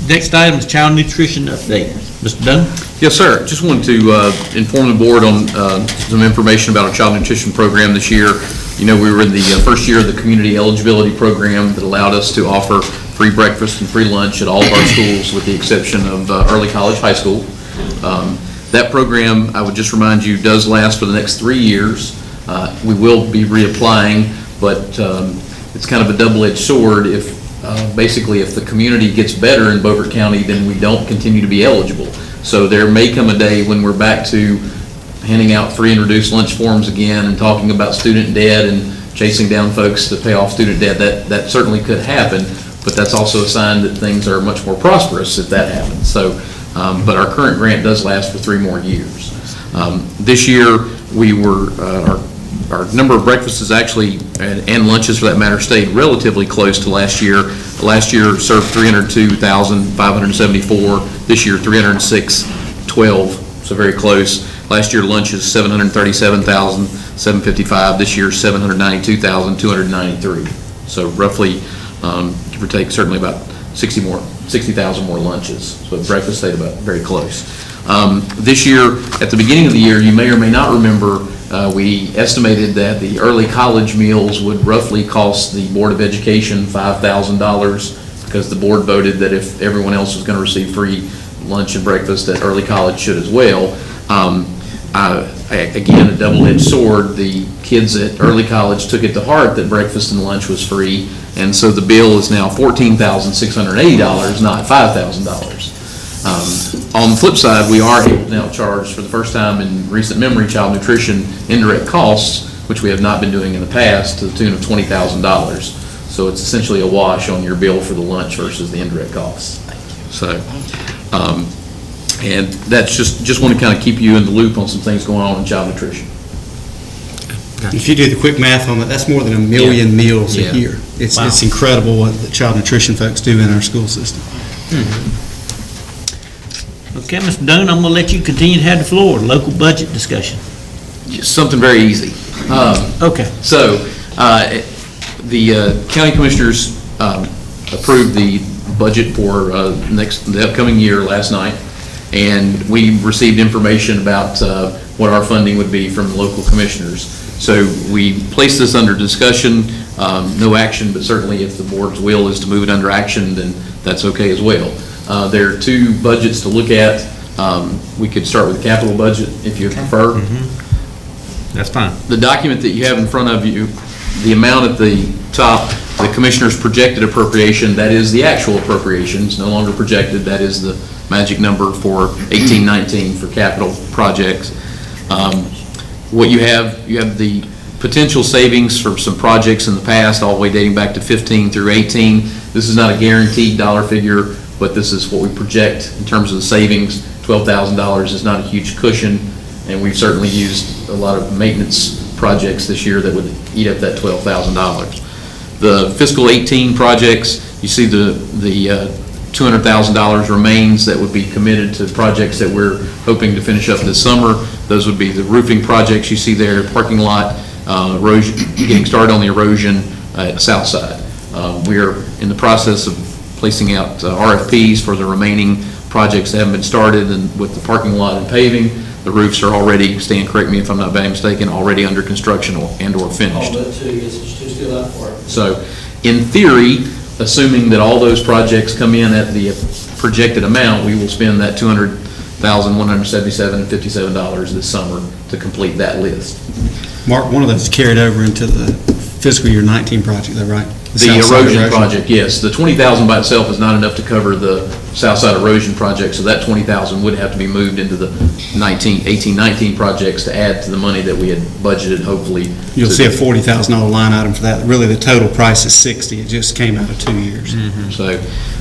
Next item is child nutrition update. Mr. Dunn? Yes, sir. Just wanted to inform the board on some information about our child nutrition program this year. You know, we were in the first year of the community eligibility program that allowed us to offer free breakfast and free lunch at all of our schools with the exception of early college high school. That program, I would just remind you, does last for the next 3 years. We will be reapplying, but it's kind of a double-edged sword. If basically if the community gets better in Beaufort County, then we don't continue to be eligible. So there may come a day when we're back to handing out free and reduced lunch forms again and talking about student debt and chasing down folks to pay off student debt. That certainly could happen, but that's also a sign that things are much more prosperous if that happens. So, but our current grant does last for 3 more years. This year, we were, our number of breakfasts is actually, and lunches for that matter, stayed relatively close to last year. Last year served 302,574. This year, 306,12, so very close. Last year, lunches 737,755. This year, 792,293. So roughly, give or take, certainly about 60,000 more lunches. So breakfast stayed about very close. This year, at the beginning of the year, you may or may not remember, we estimated that the early college meals would roughly cost the Board of Education $5,000 because the board voted that if everyone else was going to receive free lunch and breakfast, that early college should as well. Again, a double-edged sword. The kids at early college took it to heart that breakfast and lunch was free, and so the bill is now $14,680, not $5,000. On the flip side, we are able to now charge, for the first time in recent memory, child nutrition indirect costs, which we have not been doing in the past, to the tune of $20,000. So it's essentially a wash on your bill for the lunch versus the indirect costs. So, and that's just want to kind of keep you in the loop on some things going on in child nutrition. If you do the quick math on that, that's more than 1 million meals a year. It's incredible what the child nutrition folks do in our school system. Okay, Mr. Dunn, I'm going to let you continue to have the floor. Local budget discussion. Just something very easy. Okay. So, the county commissioners approved the budget for the upcoming year last night, and we received information about what our funding would be from the local commissioners. So we placed this under discussion, no action, but certainly if the board's will is to move it under action, then that's okay as well. There are 2 budgets to look at. We could start with the capital budget if you prefer. That's fine. The document that you have in front of you, the amount at the top, the commissioner's projected appropriation, that is the actual appropriations, no longer projected. That is the magic number for 18-19 for capital projects. What you have the potential savings for some projects in the past, all the way dating back to 15 through 18. This is not a guaranteed dollar figure, but this is what we project in terms of the savings. $12,000 is not a huge cushion, and we've certainly used a lot of maintenance projects this year that would eat up that $12,000. The fiscal 18 projects, you see the $200,000 remains that would be committed to projects that we're hoping to finish up this summer. Those would be the roofing projects you see there, parking lot, erosion, getting started on the erosion at South Side. We're in the process of placing out RFPs for the remaining projects that haven't been started, and with the parking lot and paving, the roofs are already, Stan, correct me if I'm not mistaken, already under construction and or finished. All but 2, yes, there's 2 still out for it. So, in theory, assuming that all those projects come in at the projected amount, we will spend that $200,177.57 this summer to complete that list. Mark, one of those carried over into the fiscal year 19 project, though, right? The South side erosion project, yes. The 20,000 by itself is not enough to cover the south side erosion project, so that 20,000 would have to be moved into the 18-19 projects to add to the money that we had budgeted, hopefully. You'll see a $40,000 line item for that. Really, the total price is 60. It just came out of 2 years. So,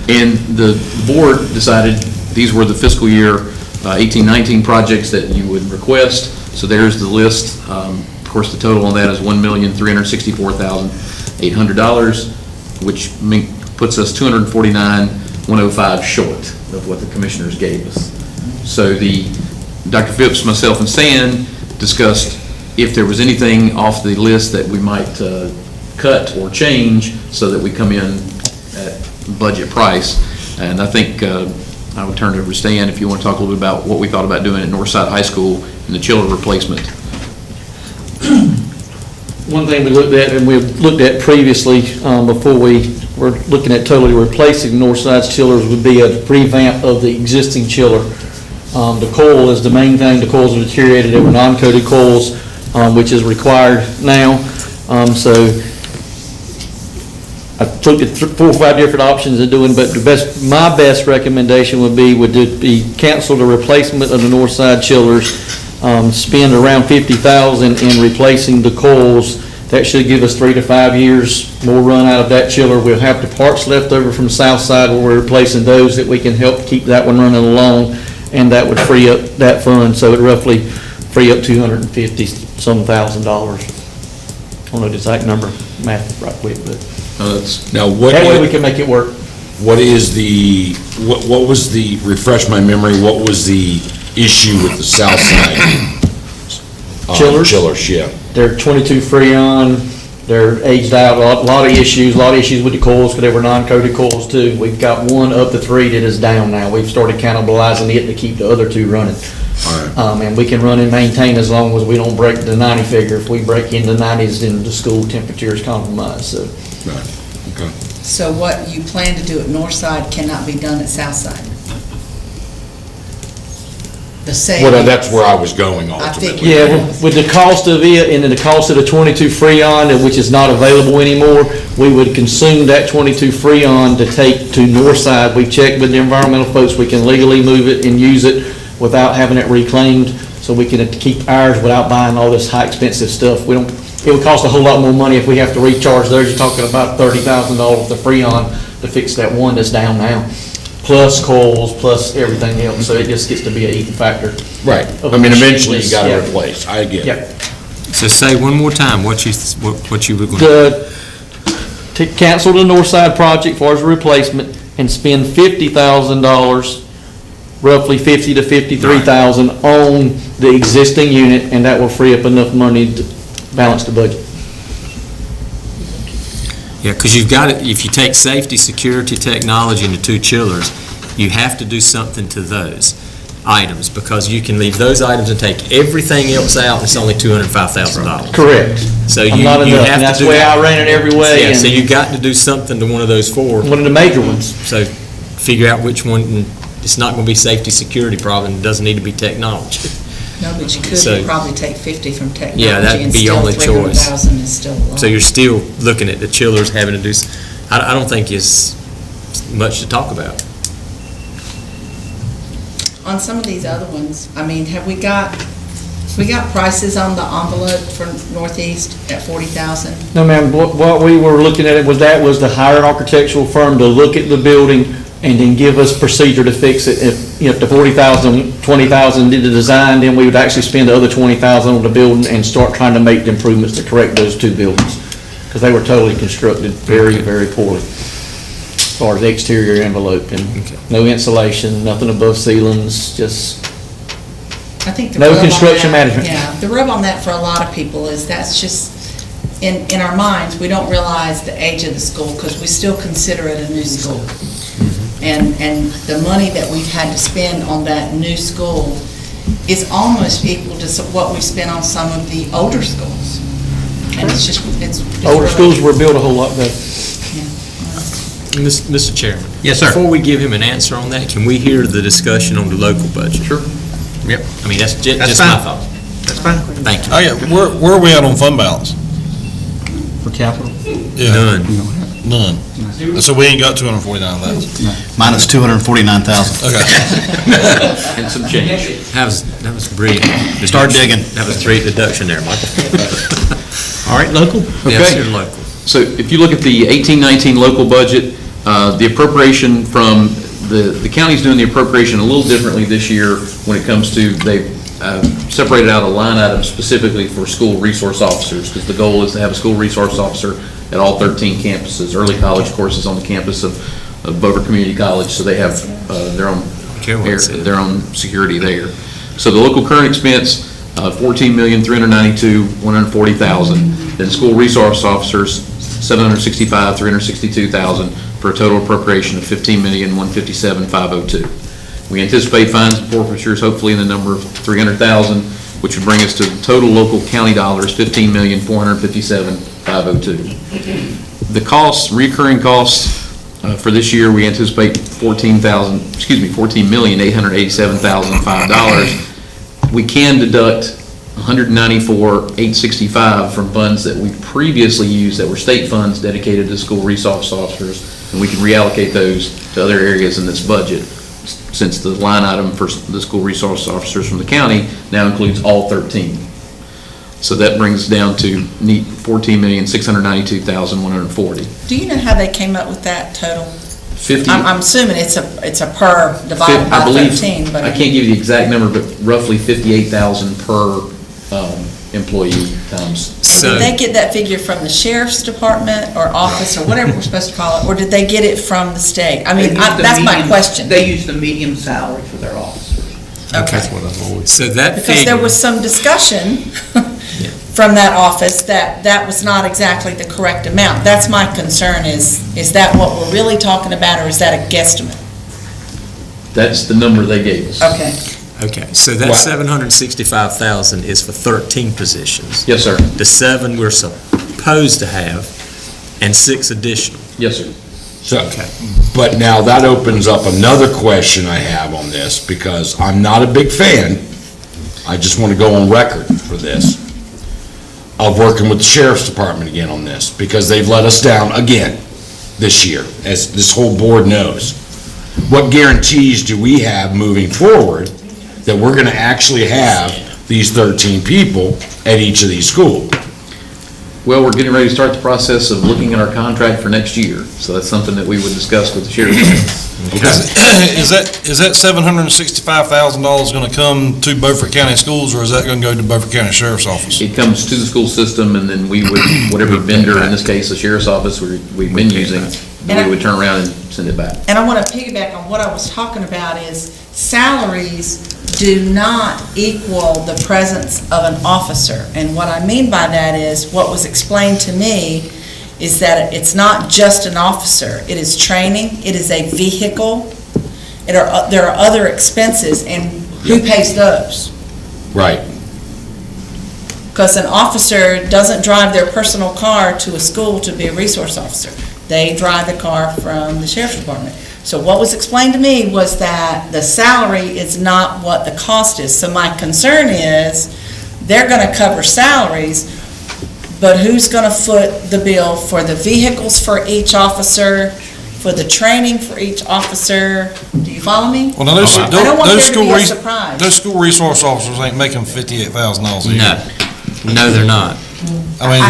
and the board decided these were the fiscal year 18-19 projects that you would request. So there's the list. Of course, the total on that is $1,364,800, which puts us $249,105 short of what the commissioners gave us. So Dr. Phipps, myself, and Stan discussed if there was anything off the list that we might cut or change so that we come in at budget price. And I think I would turn it over to Stan if you want to talk a little bit about what we thought about doing at Northside High School and the chiller replacement. One thing we looked at, and we've looked at previously before we were looking at totally replacing Northside's chillers, would be a revamp of the existing chiller. The coil is the main thing. The coils are deteriorated. They were non-coated coils, which is required now. So I've looked at 4 or 5 different options of doing, but my best recommendation would be cancel the replacement of the Northside chillers, spend around $50,000 in replacing the coils. That should give us 3 to 5 years more run out of that chiller. We'll have the parts left over from Southside where we're replacing those that we can help keep that one running along, and that would free up that fund. So it would roughly free up $250-some thousand. I don't know the exact number, math right quick, but Now, what that way we can make it work. What is what was the, refresh my memory, what was the issue with the south side? Chillers? Chillers, yeah. They're 22 Freon, they're aged out, a lot of issues with the coils because they were non-coated coils too. We've got one up to 3 that is down now. We've started cannibalizing it to keep the other 2 running. And we can run and maintain as long as we don't break the 90 figure. If we break into 90s, then the school temperature is compromised, so. Right, okay. So what you plan to do at Northside cannot be done at Southside? The same. Well, that's where I was going ultimately. Yeah, with the cost of it and then the cost of the 22 Freon, which is not available anymore, we would consume that 22 Freon to take to Northside. We checked with the environmental folks. We can legally move it and use it without having it reclaimed, so we can keep ours without buying all this high expensive stuff. It would cost a whole lot more money if we have to recharge those. You're talking about $30,000 the Freon to fix that one that's down now, plus coils, plus everything else. So it just gets to be a eating factor. Right. I mean, eventually you got to replace. I get it. So say one more time what you were going to To cancel the Northside project as far as a replacement and spend $50,000, roughly $50,000 to $53,000 on the existing unit, and that will free up enough money to balance the budget. Yeah, because you've got it, if you take safety, security, technology, and the 2 chillers, you have to do something to those items, because you can leave those items and take everything else out, and it's only $205,000. Correct. So I'm you not have enough, to and that's do the way that. I ran it every way. Yeah, and so you got to do something to one of those 4. one of the major ones. So figure out which one, and it's not going to be safety, security problem, it doesn't need to be technology. No, but you So- could probably take 50 from technology. Yeah, that'd and be still only choice. 300,000 is still a lot. So you're still looking at the chillers having to do, I don't think it's much to talk about. On some of these other ones, I mean, we got prices on the envelope for Northeast at 40,000? No, ma'am, what we were looking at was to hire an architectural firm to look at the building and then give us procedure to fix it. If the 40,000, 20,000 did the design, then we would actually spend the other 20,000 on the building and start trying to make the improvements to correct those 2 buildings. Because they were totally constructed very, very poorly as far as the exterior envelope, and no insulation, nothing above ceilings, just I think the no rub on construction that- management. Yeah, the rub on that for a lot of people is that's just, in our minds, we don't realize the age of the school because we still consider it a new school. And the money that we've had to spend on that new school is almost equal to what we spent on some of the older schools. And it's Older really- schools were built a whole lot better. Mr. Chairman. Yes, sir. Before we give him an answer on that, can we hear the discussion on the local budget? Sure. Yep. I mean, that's just That's my fine. thought. That's fine. Thank you. Oh, yeah, where are we at on fund balance? for capital? Yeah. None. We don't have it. None. So we ain't got 249,000. Minus 249,000. Okay. And some change. That was brilliant. Start digging. That was great deduction there, Michael. All right, local? Yes, sir, local. So if you look at the 18-19 local budget, the appropriation from, the county's doing the appropriation a little differently this year when it comes to, they've separated out a line item specifically for school resource officers, because the goal is to have a school resource officer at all 13 campuses, early college courses on the campus of Bover Community College, so they have their own security there. So the local current expense, $14,392,140,000. Then school resource officers, $765,362,000 for a total appropriation of $15,157,502. We anticipate fines and forfeitures hopefully in the number of $300,000, which would bring us to total local county dollars $15,457,502. The costs, recurring costs for this year, we anticipate $14,887,005. We can deduct $194,865 from funds that we previously used that were state funds dedicated to school resource officers, and we can reallocate those to other areas in this budget, since the line item for the school resource officers from the county now includes all 13. So that brings down to $14,692,140. Do you know how they came up with that total? 50. I'm assuming it's a per divided by 13, but. I can't give you the exact number, but roughly 58,000 per employee times. So did they get that figure from the sheriff's department or office or whatever we're supposed to call it, or did they get it from the state? I mean, that's my question. They use the median salary for their officers. Okay. That's what I've always. So that Because figure. there was some discussion from that office that was not exactly the correct amount. That's my concern is that what we're really talking about, or is that a guesstimate? That's the number they gave us. Okay. Okay, so that 765,000 is for 13 positions. Yes, sir. The 7 we're supposed to have, and 6 additional. Yes, sir. So, but now that opens up another question I have on this, because I'm not a big fan, I just want to go on record for this, of working with the sheriff's department again on this, because they've let us down again this year, as this whole board knows. What guarantees do we have moving forward that we're going to actually have these 13 people at each of these schools? Well, we're getting ready to start the process of looking at our contract for next year, so that's something that we would discuss with the sheriff's office. Is that $765,000 going to come to Beaufort County Schools, or is that going to go to Beaufort County Sheriff's Office? It comes to the school system, and then we would, whatever vendor, in this case, the sheriff's office we've been using, then we would turn around and send it back. And I want to piggyback on what I was talking about is salaries do not equal the presence of an officer. And what I mean by that is, what was explained to me is that it's not just an officer. It is training, it is a vehicle, there are other expenses, and who pays those? Right. Because an officer doesn't drive their personal car to a school to be a resource officer. They drive the car from the sheriff's department. So what was explained to me was that the salary is not what the cost is. So my concern is, they're going to cover salaries, but who's going to foot the bill for the vehicles for each officer, for the training for each officer? Do you follow me? Well, now, I don't want there to be a those surprise. school resource officers ain't making $58,000 a year. No, they're not. I mean,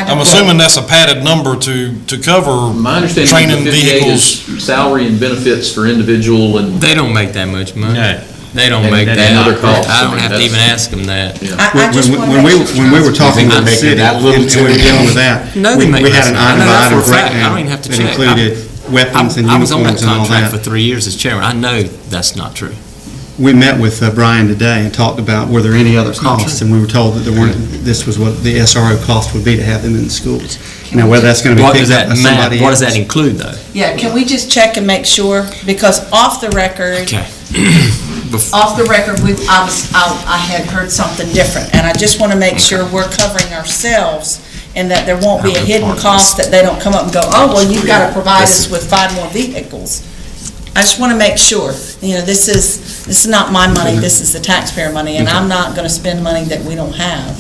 I'm assuming that's a padded number to cover My understanding training is the 58 vehicles. is salary and benefits for individual, and They don't make that much money. No. They don't And- make and that. other costs. I don't have to That's- even ask them that. I just want to When make sure. we were talking They're with the making city, that little and we were dealing with that, No, we they make we had less an than that. I item know by that item for a fact. I breakdown don't even have to that check. included weapons and I was on that uniforms and all contract for that. 3 years as chairman. I know that's not true. We met with Brian today and talked about, were there any other costs? And we were told that there weren't, this was what the SRO cost would be to have them in the schools. Now, whether that's going to be What does picked up that by somebody else. what does that include, though? Yeah, can we just check and make sure? Because off the record, Okay. off the record, I had heard something different, and I just want to make sure we're covering ourselves and that there won't be a hidden cost that they don't come up and go, oh, well, you've got to provide us with 5 more vehicles. I just want to make sure, this is not my money, this is the taxpayer money, and I'm not going to spend money that we don't have.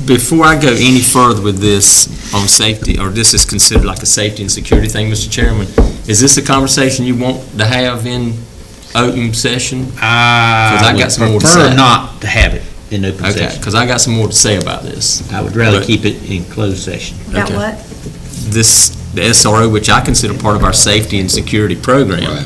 Before I go any further with this on safety, or this is considered like a safety and security thing, Mr. Chairman, is this a conversation you want to have in open session? 'Cause I got some more to prefer say. not to have it in open Okay, session. because I got some more to say about this. I would rather But keep it in closed session. About Okay. what? The SRO, which I consider part of our safety and security program.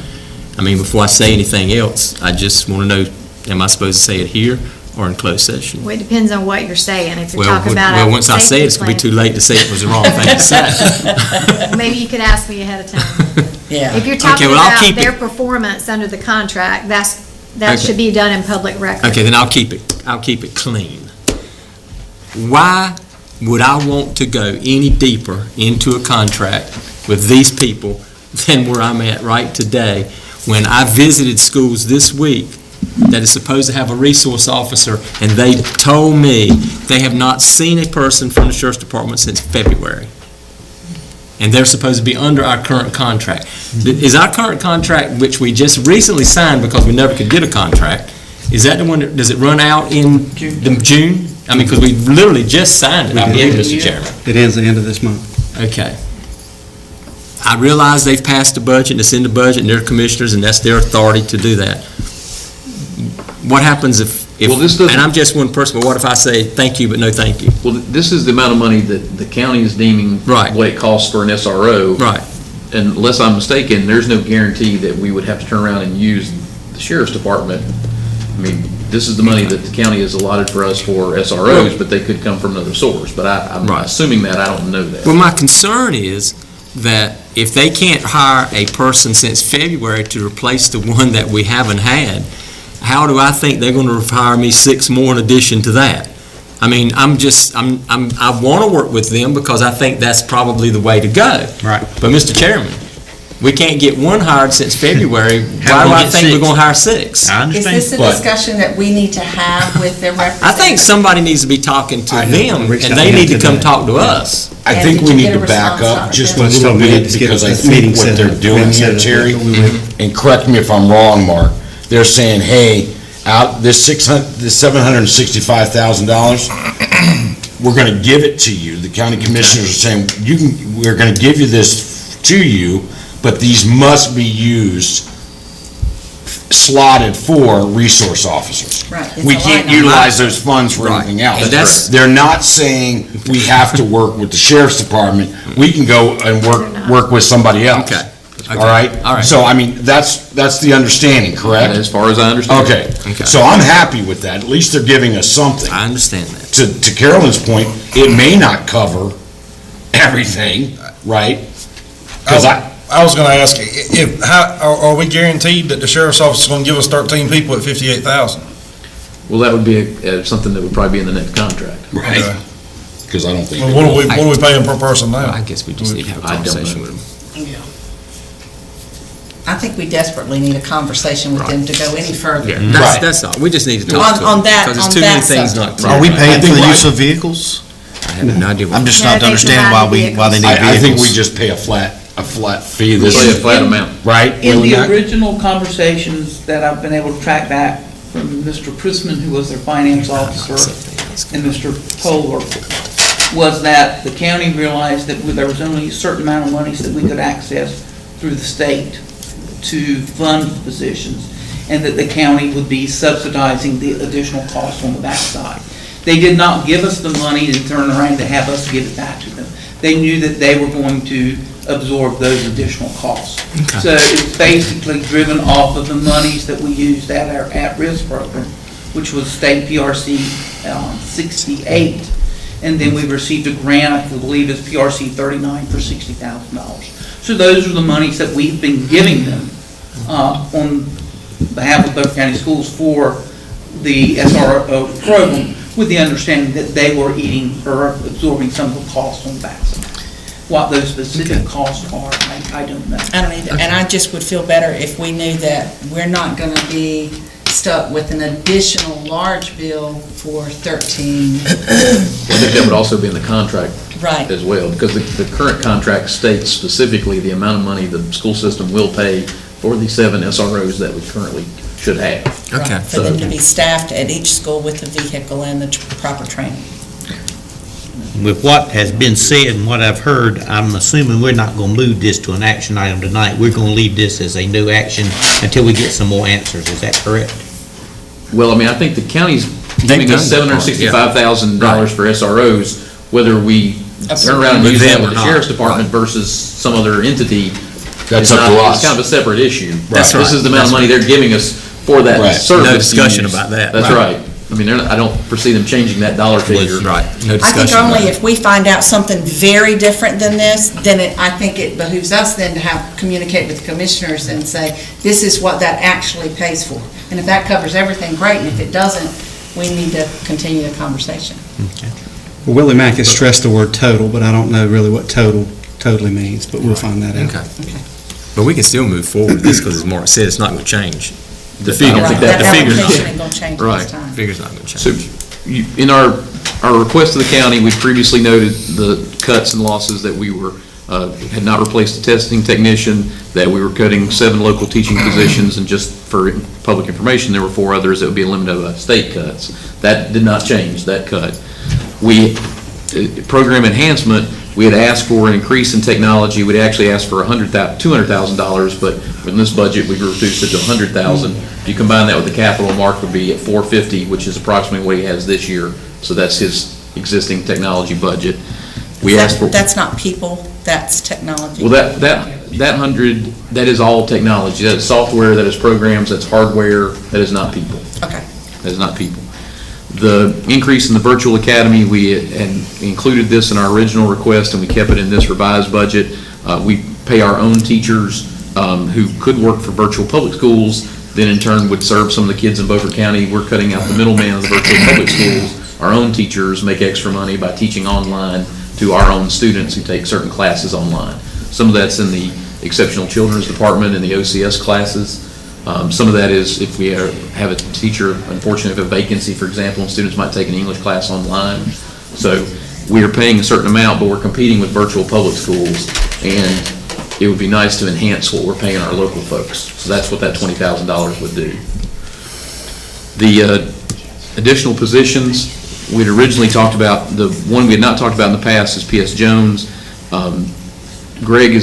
I mean, before I say anything else, I just want to know, am I supposed to say it here or in closed session? Well, it depends on what you're saying. If you're Well, talking about well, a once I say safety it, it's going to be plan- too late to say it was the wrong thing to say. Maybe you could ask me ahead of time. Yeah. If you're Okay, talking well, I'll about keep their it. performance under the contract, that Okay. should be done in public record. Okay, then I'll keep it clean. Why would I want to go any deeper into a contract with these people than where I'm at right today, when I visited schools this week that is supposed to have a resource officer, and they told me they have not seen a person from the sheriff's department since February? And they're supposed to be under our current contract. Is our current contract, which we just recently signed because we never could get a contract, is that the one, does it run out in June? I mean, because we literally just signed it, I believe, Mr. Chairman. It ends the end of this month. Okay. I realize they've passed the budget, and it's in the budget, and they're commissioners, and that's their authority to do that. What happens if, Well, this doesn't- and I'm just one person, but what if I say thank you, but no thank you? Well, this is the amount of money that the county is deeming Right. what it costs for an SRO. Right. And unless I'm mistaken, there's no guarantee that we would have to turn around and use the sheriff's department. I mean, this is the money that the county has allotted for us for SROs, but they could come from another source. But I'm assuming that, I don't know that. Well, my concern is that if they can't hire a person since February to replace the one that we haven't had, how do I think they're going to hire me 6 more in addition to that? I mean, I want to work with them because I think that's probably the way to go. Right. But, Mr. Chairman, we can't get one hired since February. Why do I think we're going to hire 6? I Is this a discussion that we need to have with their I representatives? think somebody needs to be talking to them, reached and out they to need him to come today. talk to us. I And think did we you need get a to back response up on it? just a Well, little we bit, need to get because I this think meeting what set they're up. doing Set here, up Terry, before we went. and correct me if I'm wrong, Mark, they're saying, hey, out this $765,000, we're gonna give it to you. The county commissioners are saying, we're gonna give you this to you, but these must be used, slotted for resource officers. Right, it's We a can't line item. utilize those funds for Right. anything else. But that's- They're not saying we have to work with the sheriff's department. We can go and work with somebody else. Okay. All right? All right. So, I mean, that's the understanding, correct? As far as I understand. Okay. Okay. So I'm happy with that. At least they're giving us something. I understand that. To Carolyn's point, it may not cover everything, right? Because I was gonna ask, are we guaranteed that the sheriff's office is gonna give us 13 people at 58,000? Well, that would be something that would probably be in the next contract. Right. Because I don't think. Well, what are we paying per person now? I guess we just need to have a I don't conversation know. with them. I think we desperately need a conversation with them to go any further. Yeah, Right. that's all. We just need to talk to them. On that- Because on there's too many that things subject. not clear. Are we about it. paying for the Right. use of vehicles? I have no idea. I'm just No, not they understanding why provide why they need vehicles. I think we just pay a flat fee. We'll pay a flat amount. Right? In the Lynette? original conversations that I've been able to track back from Mr. Prisman, who was their finance officer, and Mr. Kohler, was that the county realized that there was only a certain amount of monies that we could access through the state to fund positions, and that the county would be subsidizing the additional costs on the backside. They did not give us the money and turn around to have us give it back to them. They knew that they were going to absorb those additional costs. Okay. So it's basically driven off of the monies that we used at our at-risk program, which was state PRC 68. And then we received a grant, I believe it's PRC 39 for $60,000. So those are the monies that we've been giving them on behalf of both county schools for the SRO program, with the understanding that they were eating or absorbing some of the costs on the backside. What those specific costs are, I don't know. I don't either, and I just would feel better if we knew that we're not gonna be stuck with an additional large bill for 13. I think that would also be in the contract Right. as well, because the current contract states specifically the amount of money the school system will pay for the 7 SROs that we currently should have. Okay. For them to be staffed at each school with the vehicle and the proper training. with what has been said and what I've heard, I'm assuming we're not going to move this to an action item tonight. We're going to leave this as a new action until we get some more answers. Is that correct? Well, I mean, I think the county's giving us $765,000 for SROs, whether we turn around and use that with the sheriff's department versus some other entity. That's up to us. It's kind of a separate issue. That's right. This is the amount of money they're giving us for that service. No discussion use. about that. That's right. I mean, I don't foresee them changing that dollar figure. Right. No I discussion. think only if we find out something very different than this, then I think it behooves us then to communicate with the commissioners and say, this is what that actually pays for. And if that covers everything, great, and if it doesn't, we need to continue the conversation. Well, Willie Mack has stressed the word total, but I don't know really what totally means, but we'll find that out. Okay. But we can still move forward with this because as Mark said, it's not going to change. The figure, Right, the figure's application ain't gonna change right. this time. Figure's not going to So, change. in our request to the county, we previously noted the cuts and losses that we were, had not replaced a testing technician, that we were cutting 7 local teaching positions, and just for public information, there were 4 others that would be eliminated by state cuts. That did not change, that cut. Program enhancement, we had asked for an increase in technology. We'd actually asked for $200,000, but in this budget, we reduced it to $100,000. If you combine that with the capital, Mark would be at $450,000, which is approximately what he has this year. So that's his existing technology budget. We asked for. That's not people, that's technology. Well, that 100, that is all technology. That is software, that is programs, that's hardware, that is not people. Okay. That is not people. The increase in the virtual academy, we had included this in our original request, and we kept it in this revised budget. We pay our own teachers who could work for virtual public schools, then in turn would serve some of the kids in Beaufort County. We're cutting out the middleman of the virtual public schools. Our own teachers make extra money by teaching online to our own students who take certain classes online. Some of that's in the Exceptional Children's Department and the OCS classes. Some of that is if we have a teacher, unfortunately, if a vacancy, for example, and students might take an English class online. So we are paying a certain amount, but we're competing with virtual public schools, and it would be nice to enhance what we're paying our local folks. So that's what that $20,000 would do. The additional positions, we'd originally talked about, the one we had not talked about in the past is P.S. Jones. Greg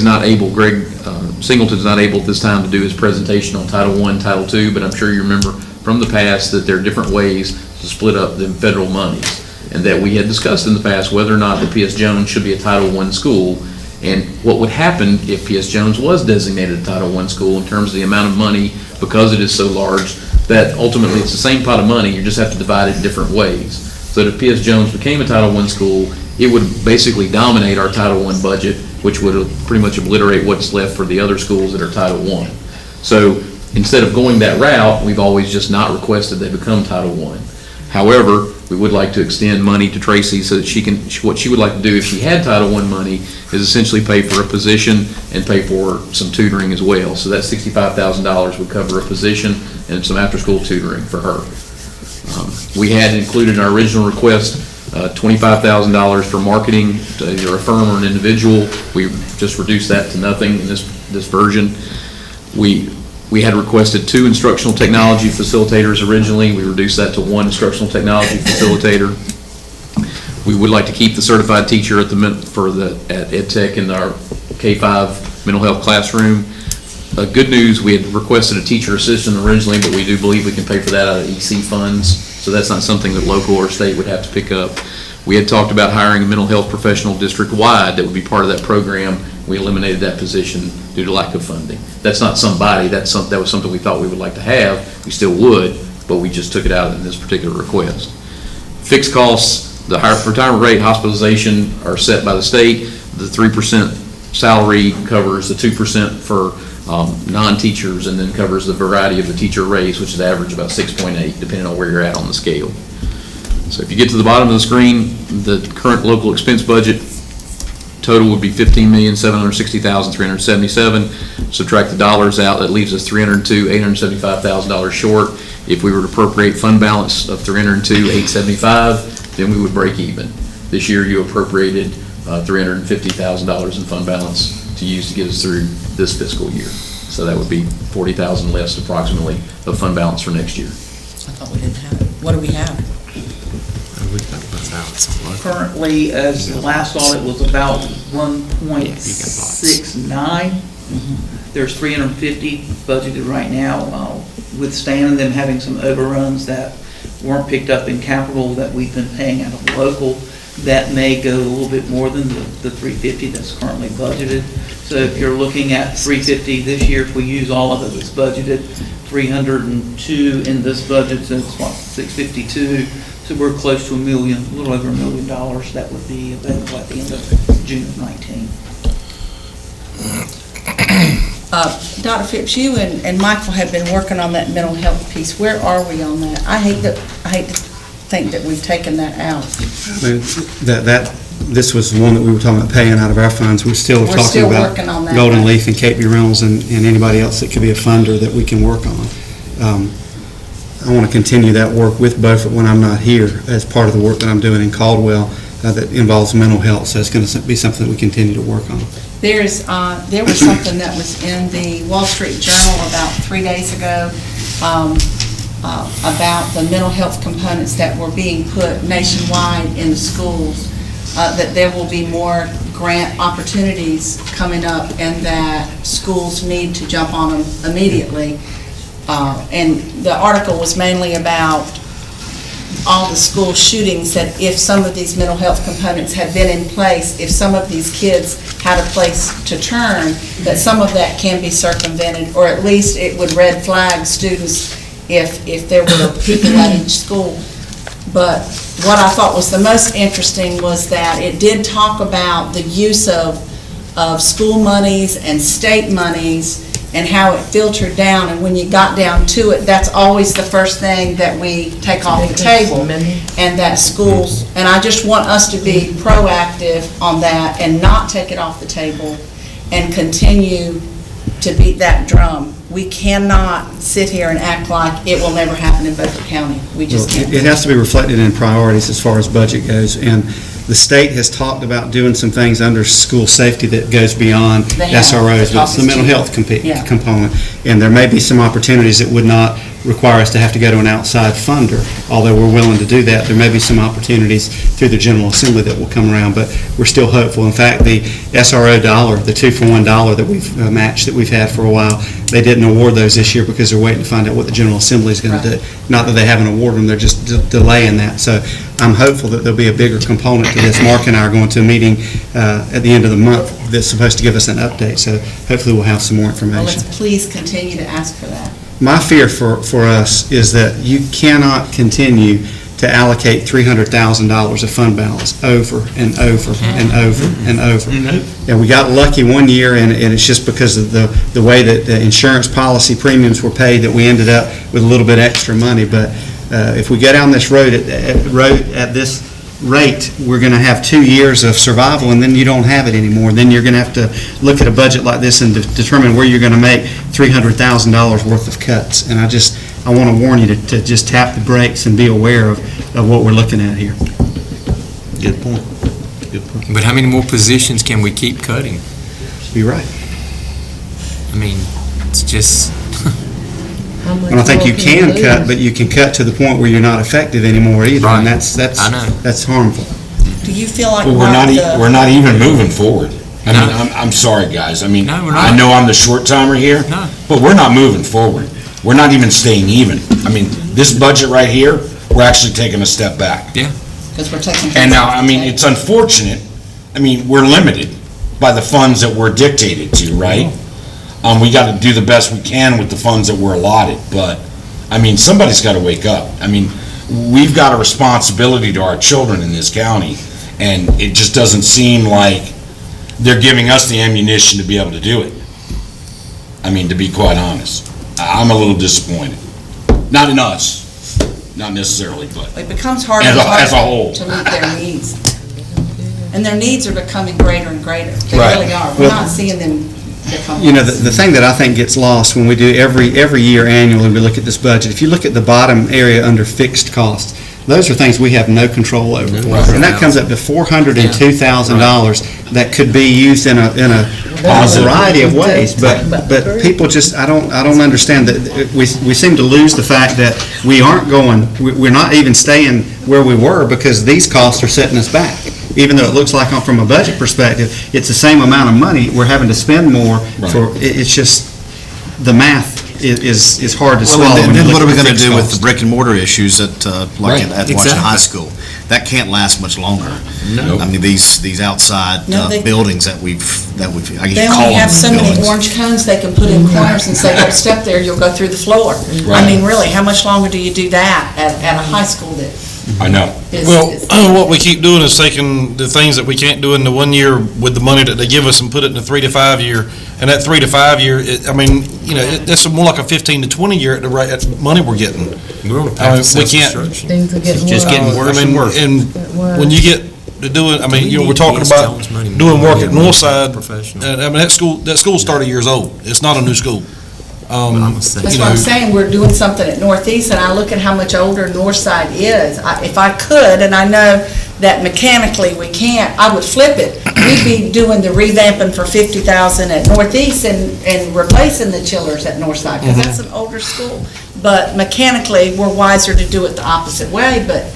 Singleton is not able at this time to do his presentation on Title I, Title II, but I'm sure you remember from the past that there are different ways to split up the federal monies, and that we had discussed in the past whether or not the P.S. Jones should be a Title I school, and what would happen if P.S. Jones was designated a Title I school in terms of the amount of money, because it is so large, that ultimately it's the same pot of money, you just have to divide it in different ways. So that if P.S. Jones became a Title I school, it would basically dominate our Title I budget, which would pretty much obliterate what's left for the other schools that are Title I. So instead of going that route, we've always just not requested they become Title I. However, we would like to extend money to Tracy so that what she would like to do if she had Title I money is essentially pay for a position and pay for some tutoring as well. So that $65,000 would cover a position and some after-school tutoring for her. We had included in our original request $25,000 for marketing to either a firm or an individual. We just reduced that to nothing in this version. We had requested 2 instructional technology facilitators originally. We reduced that to 1 instructional technology facilitator. We would like to keep the certified teacher at EdTech in our K-5 mental health classroom. Good news, we had requested a teacher assistant originally, but we do believe we can pay for that out of EC funds. So that's not something that local or state would have to pick up. We had talked about hiring a mental health professional district-wide that would be part of that program. We eliminated that position due to lack of funding. That's not somebody, that was something we thought we would like to have. We still would, but we just took it out in this particular request. Fixed costs, the retirement rate, hospitalization are set by the state. The 3% salary covers the 2% for non-teachers, and then covers the variety of the teacher raise, which is average about 6.8, depending on where you're at on the scale. So if you get to the bottom of the screen, the current local expense budget total would be $15,760,377. Subtract the dollars out, that leaves us $302,875,000 short. If we were to appropriate fund balance of $302,875, then we would break even. This year you appropriated $350,000 in fund balance to use to get us through this fiscal year. So that would be $40,000 less approximately of fund balance for next year. I thought we didn't have it. What do we have? Currently, as the last audit was about 1.69. There's 350 budgeted right now, withstanding them having some overruns that weren't picked up in capital that we've been paying out of local. That may go a little bit more than the 350 that's currently budgeted. So if you're looking at 350 this year, if we use all of it that's budgeted, 302 in this budget, so it's what, 652. So we're close to $1 million, a little over $1 million that would be available at the end of June of 19. Dr. Phipps, you and Michael have been working on that mental health piece. Where are we on that? I hate to think that we've taken that out. This was the one that we were talking about paying out of our funds. We're still talking about working on that, Golden right? Leaf and Cape View Reynolds and anybody else that could be a funder that we can work on. I want to continue that work with Beaufort when I'm not here as part of the work that I'm doing in Caldwell that involves mental health. So it's going to be something that we continue to work on. There was something that was in the Wall Street Journal about 3 days ago about the mental health components that were being put nationwide in the schools, that there will be more grant opportunities coming up and that schools need to jump on them immediately. And the article was mainly about all the school shootings, that if some of these mental health components had been in place, if some of these kids had a place to turn, that some of that can be circumvented, or at least it would red flag students if there were people at each school. But what I thought was the most interesting was that it did talk about the use of school monies and state monies and how it filtered down, and when you got down to it, that's always the first thing that we take off the table, and that schools, and I just want us to be proactive on that and not take it off the table and continue to beat that drum. We cannot sit here and act like it will never happen in Beaufort County. We just can't. It has to be reflected in priorities as far as budget goes, and the state has talked about doing some things under school safety that goes beyond SROs, but it's the mental health component. And there may be some opportunities that would not require us to have to go to an outside funder. Although we're willing to do that, there may be some opportunities through the General Assembly that will come around, but we're still hopeful. In fact, the SRO dollar, the 2-for-1 dollar that we've matched that we've had for a while, they didn't award those this year because they're waiting to find out what the General Assembly is going to do. Not that they haven't awarded them, they're just delaying that. So I'm hopeful that there'll be a bigger component to this. Mark and I are going to a meeting at the end of the month that's supposed to give us an update, so hopefully we'll have some more information. Well, let's please continue to ask for that. My fear for us is that you cannot continue to allocate $300,000 of fund balance over and over and over and over. And we got lucky one year, and it's just because of the way that the insurance policy premiums were paid that we ended up with a little bit extra money. But if we go down this road at this rate, we're going to have 2 years of survival, and then you don't have it anymore. Then you're going to have to look at a budget like this and determine where you're going to make $300,000 worth of cuts. And I want to warn you to just tap the brakes and be aware of what we're looking at here. Good point. Good point. But how many more positions can we keep cutting? You're right. I mean, it's just... I don't think you can cut, but you can cut to the point where you're not effective anymore either, and that's harmful. Do you feel like Well, we're not even moving forward. I mean, I'm sorry, guys. I mean, I know I'm the short timer here, but we're not moving forward. We're not even staying even. I mean, this budget right here, we're actually taking a step back. Yeah. Because we're taking. And now, I mean, it's unfortunate. I mean, we're limited by the funds that we're dictated to, right? We got to do the best we can with the funds that we're allotted, but, I mean, somebody's got to wake up. I mean, we've got a responsibility to our children in this county, and it just doesn't seem like they're giving us the ammunition to be able to do it. I mean, to be quite honest, I'm a little disappointed. Not in us, not necessarily, but It becomes harder as and a harder whole. to meet their needs. And their needs are becoming greater and greater. They Right. really are. We're not seeing them become You know, less. the thing that I think gets lost when we do every year annually, we look at this budget, if you look at the bottom area under fixed costs, those are things we have no control over. Right. And that comes up to $402,000 that could be used in a a variety of ways, but people just, I don't understand that, we seem to lose the fact that we aren't going, we're not even staying where we were because these costs are setting us back. Even though it looks like from a budget perspective, it's the same amount of money, we're having to spend more for, it's just, the math is hard to swallow. Well, when you then look what are we at the going to fixed do with costs. the brick and mortar issues at, like at Washington exactly. High School? That can't last much longer. No. I mean, these outside No, they- buildings that we've, I They guess you call only them have so many buildings. orange cones they can put in corners and say, don't step there, you'll go through the floor. I mean, really, how much longer do you do that at a high school that I know. is? Well, is- what we keep doing is taking the things that we can't do in the 1 year with the money that they give us and put it in the 3 to 5 year. And that 3 to 5 year, I mean, that's more like a 15 to 20 year at the rate, at the money we're getting. We're on a I path mean, of we can't- self-destruction. Things are getting Just worse. getting worse I and mean, worse. and when you get to doing, I mean, we're talking about doing work at Northside, and I mean, that school's 30 years old. It's not a new school. That's what I'm saying, we're doing something at Northeast, and I look at how much older Northside is. If I could, and I know that mechanically we can't, I would flip it. We'd be doing the revamping for $50,000 at Northeast and replacing the chillers at Northside, because that's an older school. But mechanically, we're wiser to do it the opposite way, but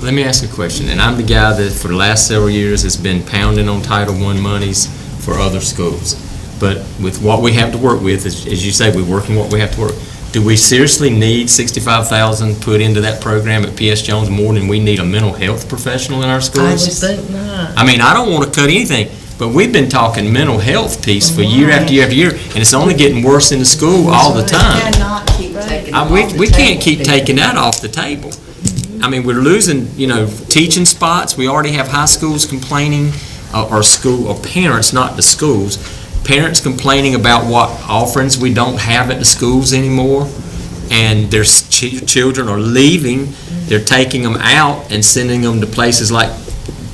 Let me ask a question, and I'm the guy that for the last several years has been pounding on Title I monies for other schools. But with what we have to work with, as you say, we're working what we have to work. Do we seriously need $65,000 put into that program at PS Jones more than we need a mental health professional in our I schools? would think not. I mean, I don't want to cut anything, but we've been talking mental health piece for year after year after year, and it's only getting worse in the school all the time. cannot keep taking it off the We can't table, keep people. taking that off the table. I mean, we're losing, teaching spots. We already have high schools complaining, or parents, not the schools, parents complaining about what offerings we don't have at the schools anymore, and their children are leaving. They're taking them out and sending them to places like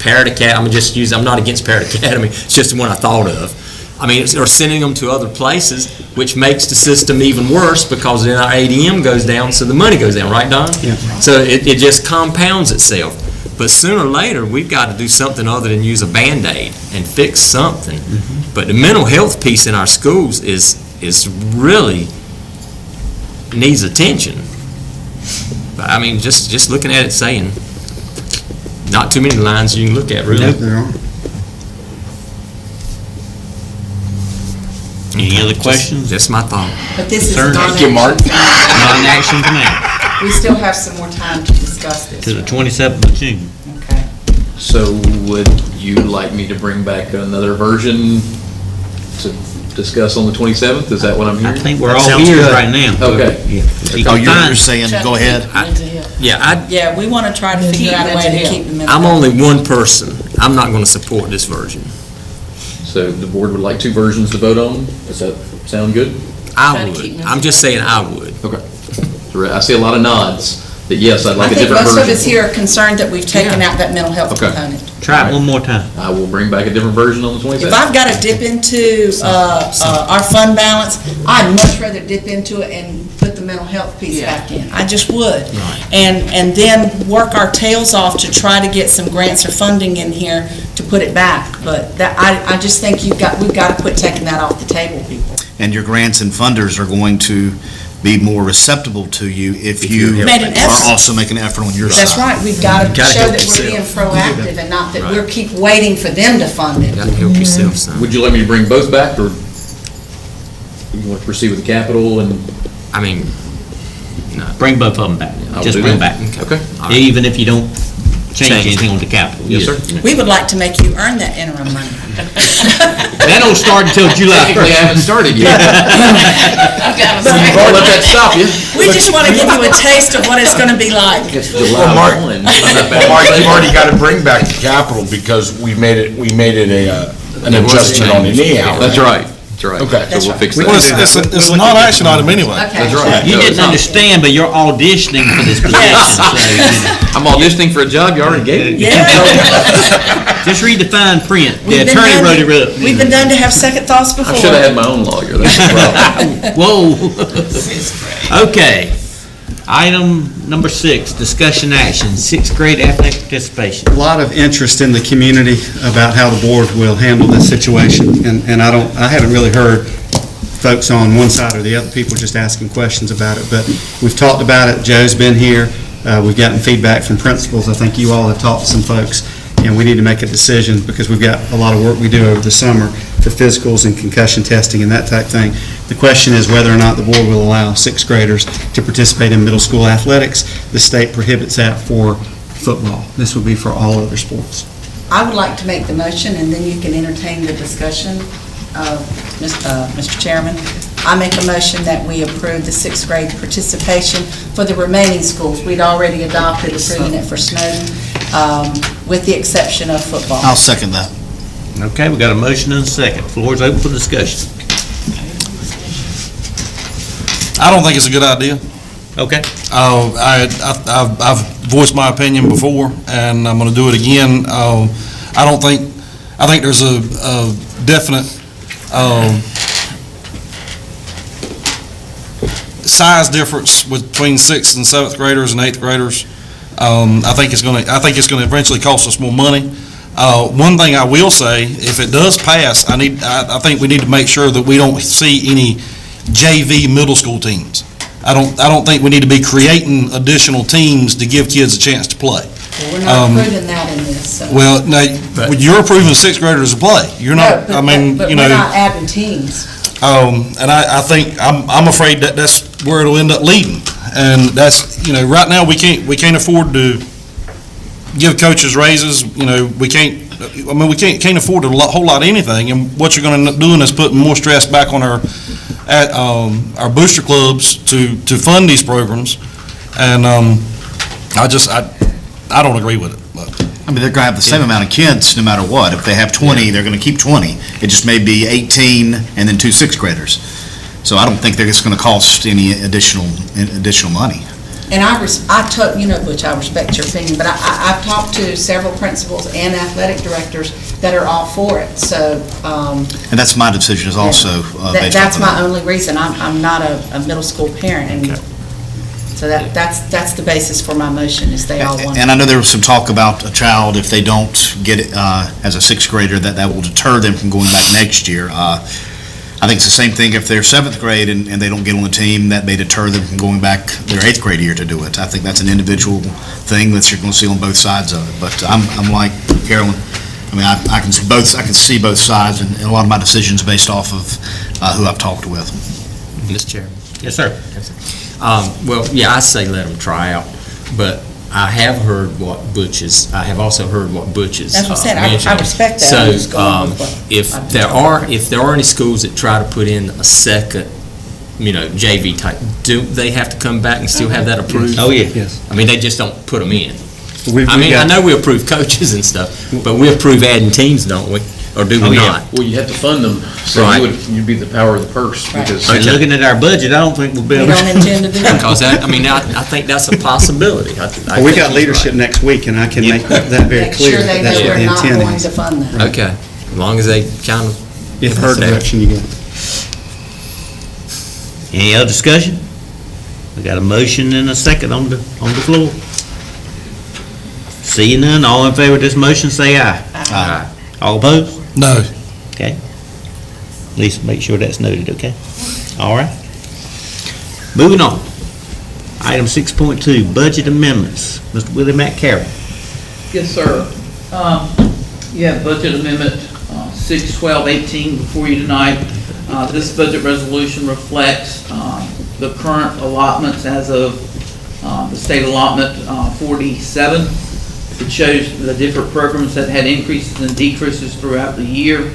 Parrot Academy. I'm not against Parrot Academy, it's just the one I thought of. I mean, or sending them to other places, which makes the system even worse because then our ADM goes down, so the money goes down, right, Don? Yeah. So it just compounds itself. But sooner or later, we've got to do something other than use a Band-Aid and fix something. But the mental health piece in our schools is really needs attention. But I mean, just looking at it saying, not too many lines you can look at, really. Nope, there aren't. Any other questions? That's my thought. But this is Sir? not Thank you, Mark. action. Not an action tonight, We still have some more time to discuss this. to the 27th of June. Okay. So would you like me to bring back another version to discuss on the 27th? Is that what I'm hearing? I think we're all ears right now. Okay. Oh, you're saying, go ahead? Yeah, we want to try to figure out a way to keep them in. I'm only one person. I'm not going to support this version. So the board would like two versions to vote on? Does that sound good? I would. I'm just saying I would. Okay. I see a lot of nods that yes, I'd like a I think different most version. of us here are concerned that we've taken out that mental health Okay. component. Try it one more time. I will bring back a different version on the 27th. If I've got to dip into our fund balance, I'd much rather dip into it and put the mental health piece back in. I just would. And then work our tails off to try to get some grants or funding in here to put it back. But that, I just think we've got to quit taking that off the table, people. And your grants and funders are going to be more receptive to you if you Made an effort. are also making an effort on your side. That's right, we've got to Gotta show help that we're being yourself. proactive and not that Right. we're keep waiting for them to fund it. Gotta help yourself, son. Would you like me to bring both back, or you want to proceed with the capital and? I mean, no. Bring both of them back. I'll Just do bring that. them back. Okay. All right. Even if you don't change anything on the capital. Yes, sir. We would like to make you earn that interim money. That don't start until July 1st. Technically, I haven't started yet. Don't let that stop you. We just want to give you a taste of what it's going to be like. It's Well, July Mark, 1. Mark, you've already got to bring back the capital because we made it an adjustment on it anyhow. That's right. That's right. Okay. So we'll fix Well, that. it's a non-action item anyway. Okay. That's right. You No, didn't it's not. understand, but you're auditioning for this position. So, I'm auditioning for a job you already gave me. just read the fine print. The We've been attorney known- wrote it up. We've been known to have second thoughts before. I should have had my own lawyer. That's the problem. Whoa. Okay. Item number 6, discussion action, sixth grade athletic participation. A lot of interest in the community about how the board will handle this situation, and I haven't really heard folks on one side or the other, people just asking questions about it, but we've talked about it. Joe's been here. We've gotten feedback from principals. I think you all have talked to some folks, and we need to make a decision because we've got a lot of work we do over the summer for physicals and concussion testing and that type thing. The question is whether or not the board will allow sixth graders to participate in middle school athletics. The state prohibits that for football. This would be for all other sports. I would like to make the motion, and then you can entertain the discussion, Mr. Chairman. I make a motion that we approve the sixth grade participation for the remaining schools. We'd already adopted approving it for Snowden, with the exception of football. I'll second that. Okay, we got a motion and a second. Floor is open for discussion. I don't think it's a good idea. Okay. I've voiced my opinion before, and I'm going to do it again. I think there's a definite size difference between sixth and seventh graders and eighth graders. I think it's going to eventually cost us more money. One thing I will say, if it does pass, I think we need to make sure that we don't see any JV middle school teams. I don't think we need to be creating additional teams to give kids a chance to play. Well, we're not approving that in this, so. Well, now, you're approving sixth graders to play. You're not, No, but we're not adding teams. And I think, I'm afraid that that's where it'll end up leading. And that's, right now, we can't afford to give coaches raises, we can't afford a whole lot of anything, and what you're gonna end up doing is putting more stress back on our booster clubs to fund these programs, and I don't agree with it. But. I mean, they're gonna have the same amount of kids no matter what. If they have 20, they're gonna keep 20. It just may be 18 and then 2 sixth graders. So I don't think that it's gonna cost any additional money. And Butch, I respect your opinion, but I've talked to several principals and athletic directors that are all for it, so. And that's my decision is also based on that. That's my only reason. I'm not a middle school parent, and so that's the basis for my motion, is they all want it. And I know there was some talk about a child, if they don't get it as a sixth grader, that will deter them from going back next year. I think it's the same thing if they're seventh grade and they don't get on the team, that may deter them from going back their eighth grade year to do it. I think that's an individual thing that you're going to see on both sides of it. But I'm like Carolyn. I mean, I can see both sides, and a lot of my decisions based off of who I've talked with. Mr. Chairman. Yes, sir. Well, yeah, I say let them try out, but I have heard what Butch is. I have also heard what Butch is. That's what I said. I respect that. So, I'm just going with what if there are any schools that try to put in a second, JV type, do they have to come back and still have that approved? Oh, yeah. Yes. I mean, they just don't put them in. I I know we approve coaches and stuff, but we approve adding teams, don't we? Or do we not? Well, you have to fund them, so Right. you'd be the power of the purse. Because And looking at our budget, I don't think we'll be We able don't intend to do that. Because I think that's a possibility. Well, we got leadership next week, and I can make that very Make clear sure they that that's know what the we're not intent going is. to fund that. Okay, as long as they kind of If heard that's the that. direction you go. Any other discussion? We got a motion and a second on the floor. Seeing none, all in favor of this motion, say aye. Aye. All opposed? No. Okay. Lisa, make sure that's noted, okay? All right. Moving on. Item 6.2, budget amendments. Mr. Willie McCarroll. Yes, sir. You have Budget Amendment 61218 before you tonight. This budget resolution reflects the current allotments as of the state allotment 47. It shows the different programs that had increases and decreases throughout the year.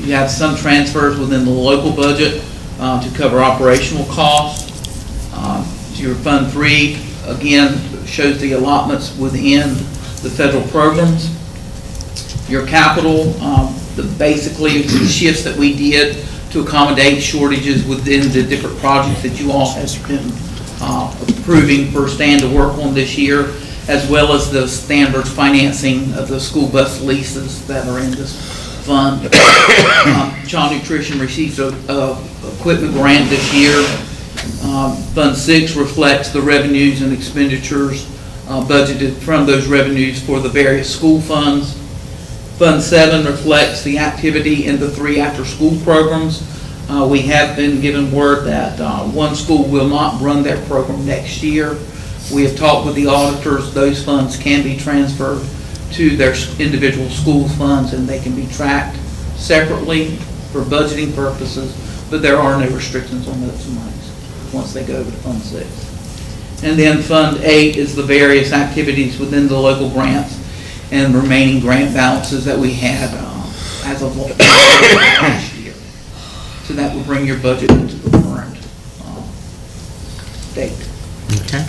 You have some transfers within the local budget to cover operational costs. Your Fund 3, again, shows the allotments within the federal programs. Your capital, basically the shifts that we did to accommodate shortages within the different projects that you all have been approving for Stan to work on this year, as well as the standards financing of the school bus leases that are in this fund. Child Nutrition received a equipment grant this year Fund 6 reflects the revenues and expenditures budgeted from those revenues for the various school funds. Fund 7 reflects the activity in the 3 after-school programs. We have been given word that one school will not run their program next year. We have talked with the auditors. Those funds can be transferred to their individual school funds, and they can be tracked separately for budgeting purposes, but there are no restrictions on those monies once they go to Fund 6. And then Fund 8 is the various activities within the local grants and remaining grant balances that we had as of last year. So that will bring your budget into the current date. Okay.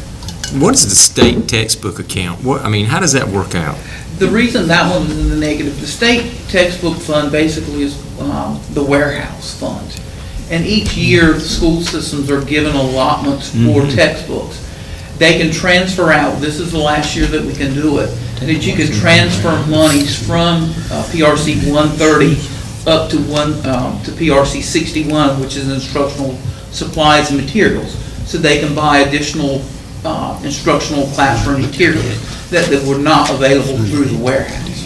What is the state textbook account? How does that work out? The reason that one is in the negative, the state textbook fund basically is the warehouse fund. And each year, the school systems are given allotments for textbooks. They can transfer out, this is the last year that we can do it, that you can transfer monies from PRC 130 up to PRC 61, which is instructional supplies and materials. So they can buy additional instructional classroom materials that were not available through the warehouse.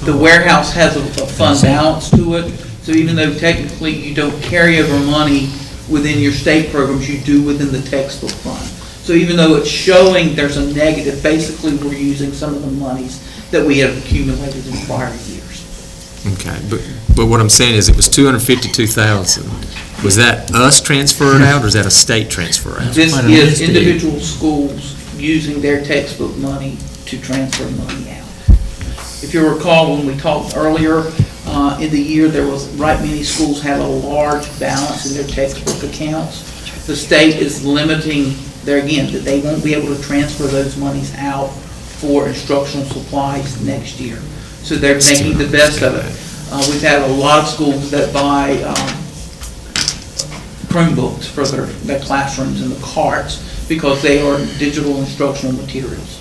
The warehouse has a fund balance to it, so even though technically you don't carry over money within your state programs, you do within the textbook fund. So even though it's showing there's a negative, basically we're using some of the monies that we have accumulated in prior years. Okay, but what I'm saying is it was $252,000. Was that us transferring out, or is that a state transfer out? This is individual schools using their textbook money to transfer money out. If you recall, when we talked earlier, in the year, many schools had a large balance in their textbook accounts. The state is limiting that they won't be able to transfer those monies out for instructional supplies next year. So they're making the best of it. We've had a lot of schools that buy Chromebooks for their classrooms and the carts because they are digital instructional materials.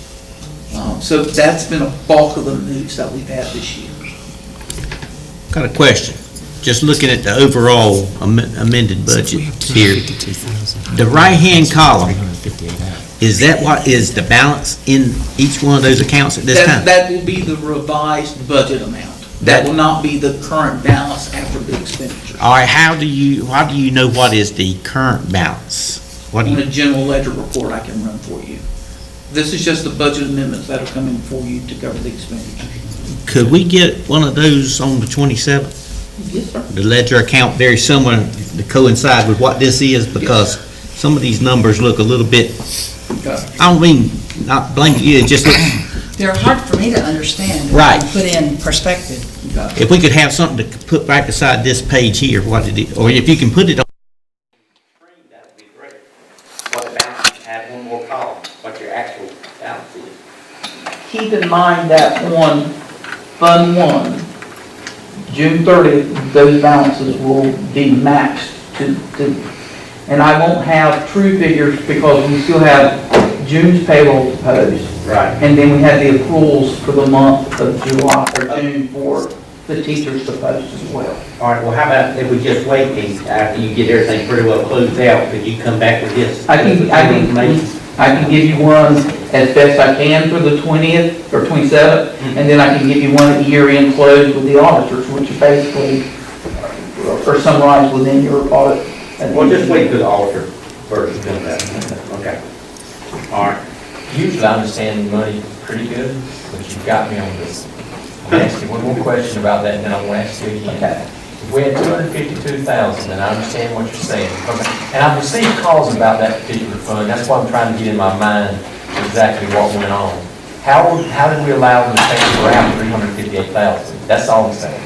So that's been a bulk of the moves that we've had this year. Got a question. Just looking at the overall amended budget here, the right-hand column, is that what is the balance in each one of those accounts at this time? That will be the revised budget amount. That will not be the current balance after the expenditure. All right, how do you know what is the current balance? On a general ledger report I can run for you. This is just the budget amendments that are coming for you to cover the expenditure. Could we get one of those on the 27th? Yes, sir. The ledger account very similar to coincide with what this is, because some of these numbers look a little bit, I don't mean not blaming you, it just looks. They're hard for me to understand. Right. And put in perspective. If we could have something to put right beside this page here, what it is, or if you can put it on. That would be great. What the balance, add one more column, what your actual balance is. Keep in mind that on Fund 1, June 30th, those balances will be maxed and I won't have true figures because we still have June's payroll to post. Right. And then we have the accruals for the month of July or June for the teachers to post as well. All right, well, how about if we just wait after you get everything pretty well closed out, could you come back with this? I can give you one as best I can for the 20th or 27th, and then I can give you one at year-end close with the auditors, which basically are summarized within your audit. Well, just wait for the auditor first. Okay. All right. Usually I understand the money pretty good, but you've got me on this. I'm going to ask you one more question about that, and then I'm going to ask you again. Okay. If we had $252,000, and I understand what you're saying, and I've received calls about that particular fund, that's why I'm trying to get in my mind exactly what went on. How did we allow them to transfer out $358,000? That's all I'm saying.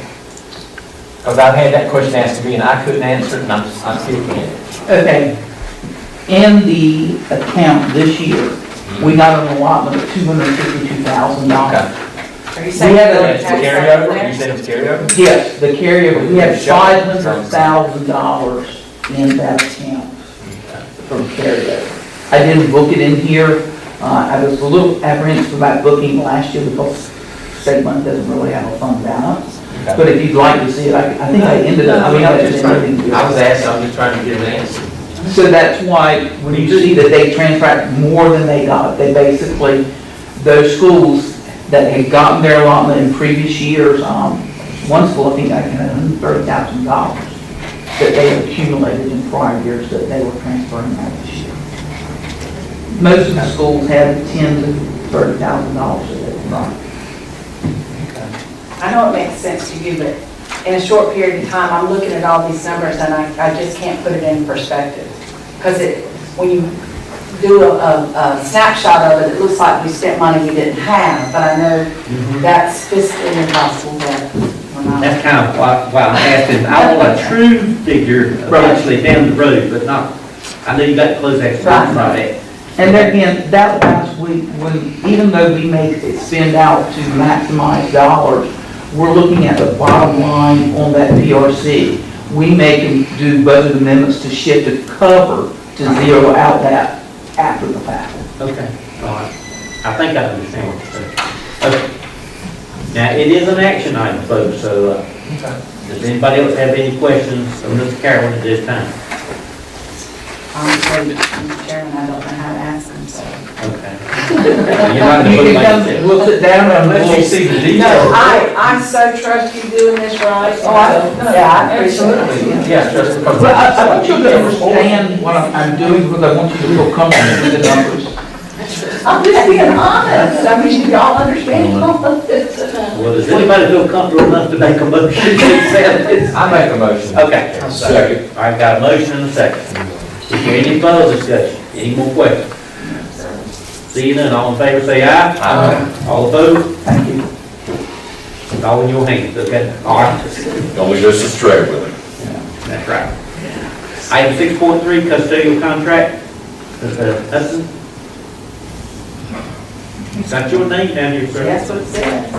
Because I've had that question asked to me, and I couldn't answer it, and I still can't. Okay. In the account this year, we got an allotment of $252,000. Are you saying it's carryover? You said it was carryover? Yes, the carryover. We have $500,000 in that account from carryover. I didn't book it in here. I was a little apprehensive about booking last year because state money doesn't really have a fund balance. Okay. But if you'd like to see it, I think I ended up. I was asked, I'm just trying to get an answer. So that's why, when you see that they transferred more than they got, they basically, those schools that had gotten their allotment in previous years, one school, I think, I had $130,000 that they had accumulated in prior years that they were transferring out this year. Most of the schools had $10,000 to $30,000 that they could buy. I know it makes sense to you, but in a short period of time, I'm looking at all these numbers and I just can't put it in perspective. Because when you do a snapshot of it, it looks like we spent money we didn't have, but I know that's fiscally impossible. That's kind of why I'm asking. I want a true figure eventually down the road, but not, I know you got to close that project. And there again, that last week, even though we may spend out to maximize dollars, we're looking at the bottom line on that PRC. We may do budget amendments to shift to cover to zero out that after the fact. Okay, all right. I think I understand what you're saying. Okay. Now, it is an action item, folks, so does anybody else have any questions of Mr. Carroll at this time? Honestly, Mr. Chairman, I don't know how to ask them, so. Okay. You're not going to put like We'll sit down and we'll see the details. No, I so trust you doing this right. Oh, I appreciate it. Yeah, just because. I want you to understand what I'm doing because I want you to feel comfortable with the numbers. I'm just being honest. I mean, y'all understand all of this. Well, does anybody feel comfortable enough to make a motion? I make a motion. Okay. Second. I've got a motion and a second. Is there any further discussion? Any more questions? Seeing none, all in favor say aye. Aye. All opposed? Thank you. It's all in your hands, okay? All right. Don't lead us astray with it. That's right. Item 6.3, custodial contract. Mr. Hudson? Is that your name down here, sir? That's what it says.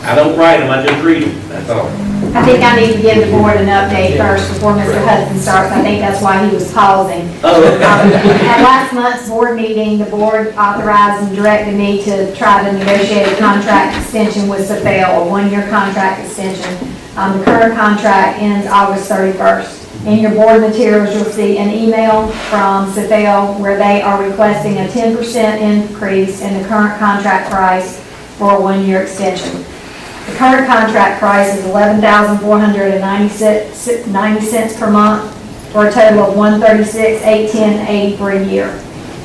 I don't write them, I just read them, that's all. I think I need to give the board an update first before Mr. Hudson starts. I think that's why he was pausing. At last month's board meeting, the board authorized and directed me to try to negotiate a contract extension with Safel, a one-year contract extension. The current contract ends August 31st. In your board materials, you'll see an email from Safel where they are requesting a 10% increase in the current contract price for a one-year extension. The current contract price is $11,490 per month for a total of $136,810.80 for a year.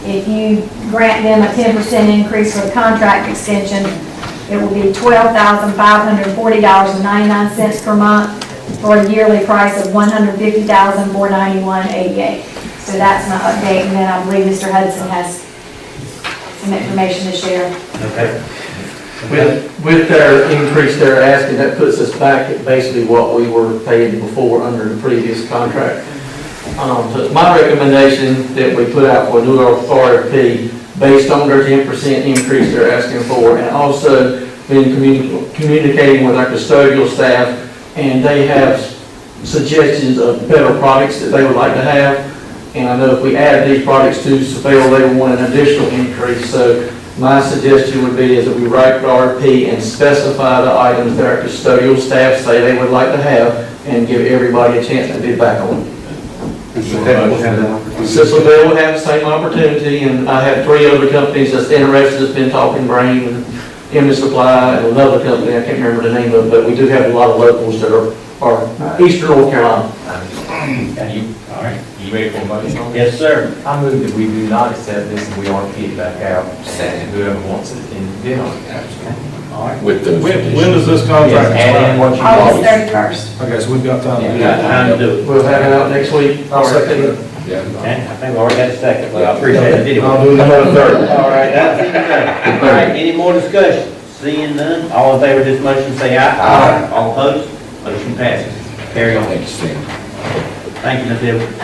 If you grant them a 10% increase for the contract extension, it will be $12,540.99 per month for a yearly price of $150,491.88. So that's my update, and then I believe Mr. Hudson has some information to share. Okay. With their increase they're asking, that puts us back at basically what we were paying before under the previous contract. So it's my recommendation that we put out for a new RFP based on their 10% increase they're asking for, and also been communicating with our custodial staff, and they have suggestions of better products that they would like to have. And I know if we add these products to Safel, they would want an additional increase. So my suggestion would be is that we write the RFP and specify the items that our custodial staff say they would like to have and give everybody a chance to bid back on it. So Safel will have the same opportunity, and I have 3 other companies that's interested, that's been talking Brain and MD Supply and another company, I can't remember the name of it, but we do have a lot of locals that are Eastern North Carolina. All right, you ready for a motion on this? Yes, sir. I move that we do not accept this and we RFP it back out, and whoever wants it, and bid on it. All right. With those. When does this contract Yes, add in what you August want. 31st. Okay, so we've got time to do We got that. time to do it. We'll have it out next week. I'll second it. Okay, I think we already got a second, but I appreciate it anyway. I'll do another third. All right, that's even better. All right, any more discussion? Seeing none, all in favor of this motion say aye. Aye. All opposed? Motion passes. Carry on. Thank you, Stan. Thank you, Ms. Evans.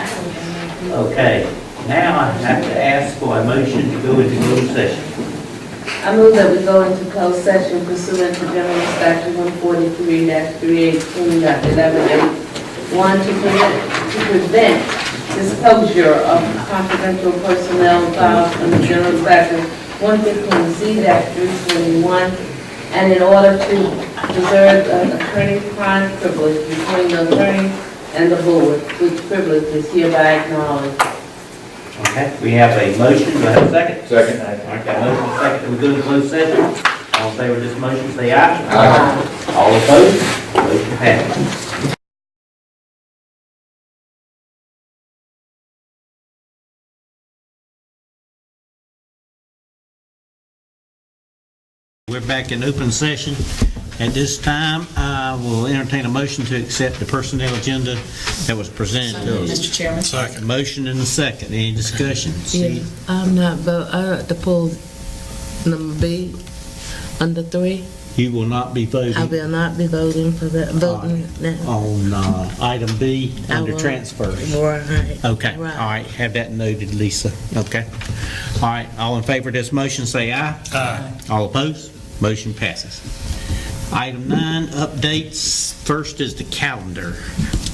Okay, now I have to ask for a motion to go into closed session. I move that we go into closed session pursuant to General Statute 143-3-2.11A1 to prevent disclosure of confidential personnel files under General Statute 115C-321, and in order to preserve attorney-client privilege between the attorney and the board, which privilege is hereby acknowledged. Okay, we have a motion, do I have a second? Second. All right, got a motion, and a second, we go to closed session. All in favor of this motion, say aye. Aye. All opposed? Motion passes. We're back in open session. At this time, I will entertain a motion to accept the personnel agenda that was presented to us. Mr. Chairman. Second. Motion and a second. Any discussion? Yeah, I'm not vote, I like to pull number B, under 3. You will not be voting. I will not be voting for that, voting now. On item B, I under won't. transfers. Right. Okay, all Right. right, have that noted, Lisa. Okay. All right, all in favor of this motion, say aye. Aye. All opposed? Motion passes. Item 9, updates. First is the calendar.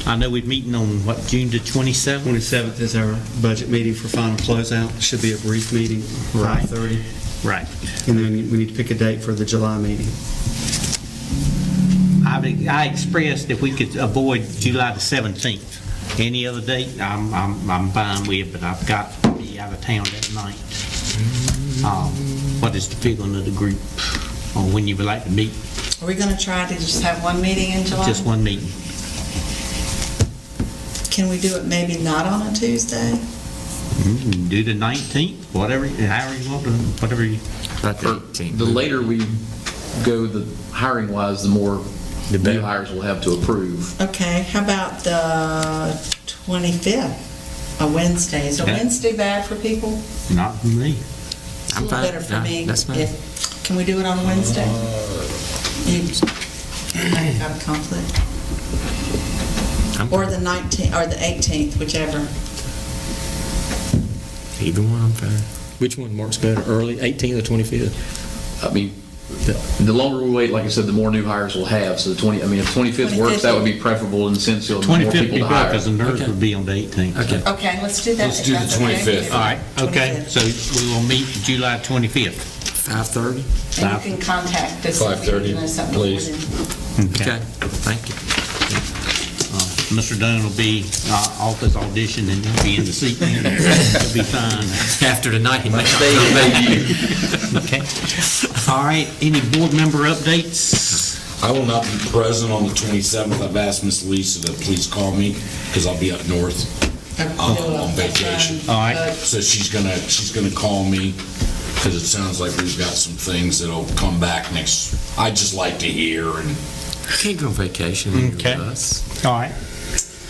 I know we're meeting on, what, June the 27th? 27th is our budget meeting for final closeout. It should be a brief meeting, Right. 5:30. Right. And then we need to pick a date for the July meeting. I expressed if we could avoid July the 17th. Any other date, I'm fine with, but I've got to be out of town that night. What is the feeling of the group on when you would like to meet? Are we going to try to just have one meeting in July? Just one meeting. Can we do it maybe not on a Tuesday? Do the 19th, whatever, however you want to, whatever you. The later we go, the hiring wise, the more new hires we'll have to approve. Okay, how about the 25th, a Wednesday? Is a Okay. Wednesday bad for people? Not for me. It's a little better for me. Can we do it on a Wednesday? I've got a conflict. Or the 19th, or the 18th, whichever. Either one, I'm fine. Which one works better, early, 18th or 25th? I mean, the longer we wait, like I said, the more new hires we'll have. So the 20, I mean, if 25th works, that would be preferable in the sense you'll have more 25th people be to better hire. because the nurse would be on the 18th. Okay. Okay, let's do that. Let's do the That's okay. 25th. All right, okay, so we will meet July 25th. 5:30? And you can contact us. if you 5:30, know something please. before then. Okay, thank you. Mr. Dunn will be off his audition and he'll be in the seat then. He'll be fine. After tonight, he might not. Okay. All right, any board member updates? I will not be present on the 27th. I've asked Miss Lisa to please call me because I'll be up north on vacation. All right. So she's gonna call me because it sounds like we've got some things that'll come back next. I'd just like to hear and. Can't go on vacation Okay. with us. All right.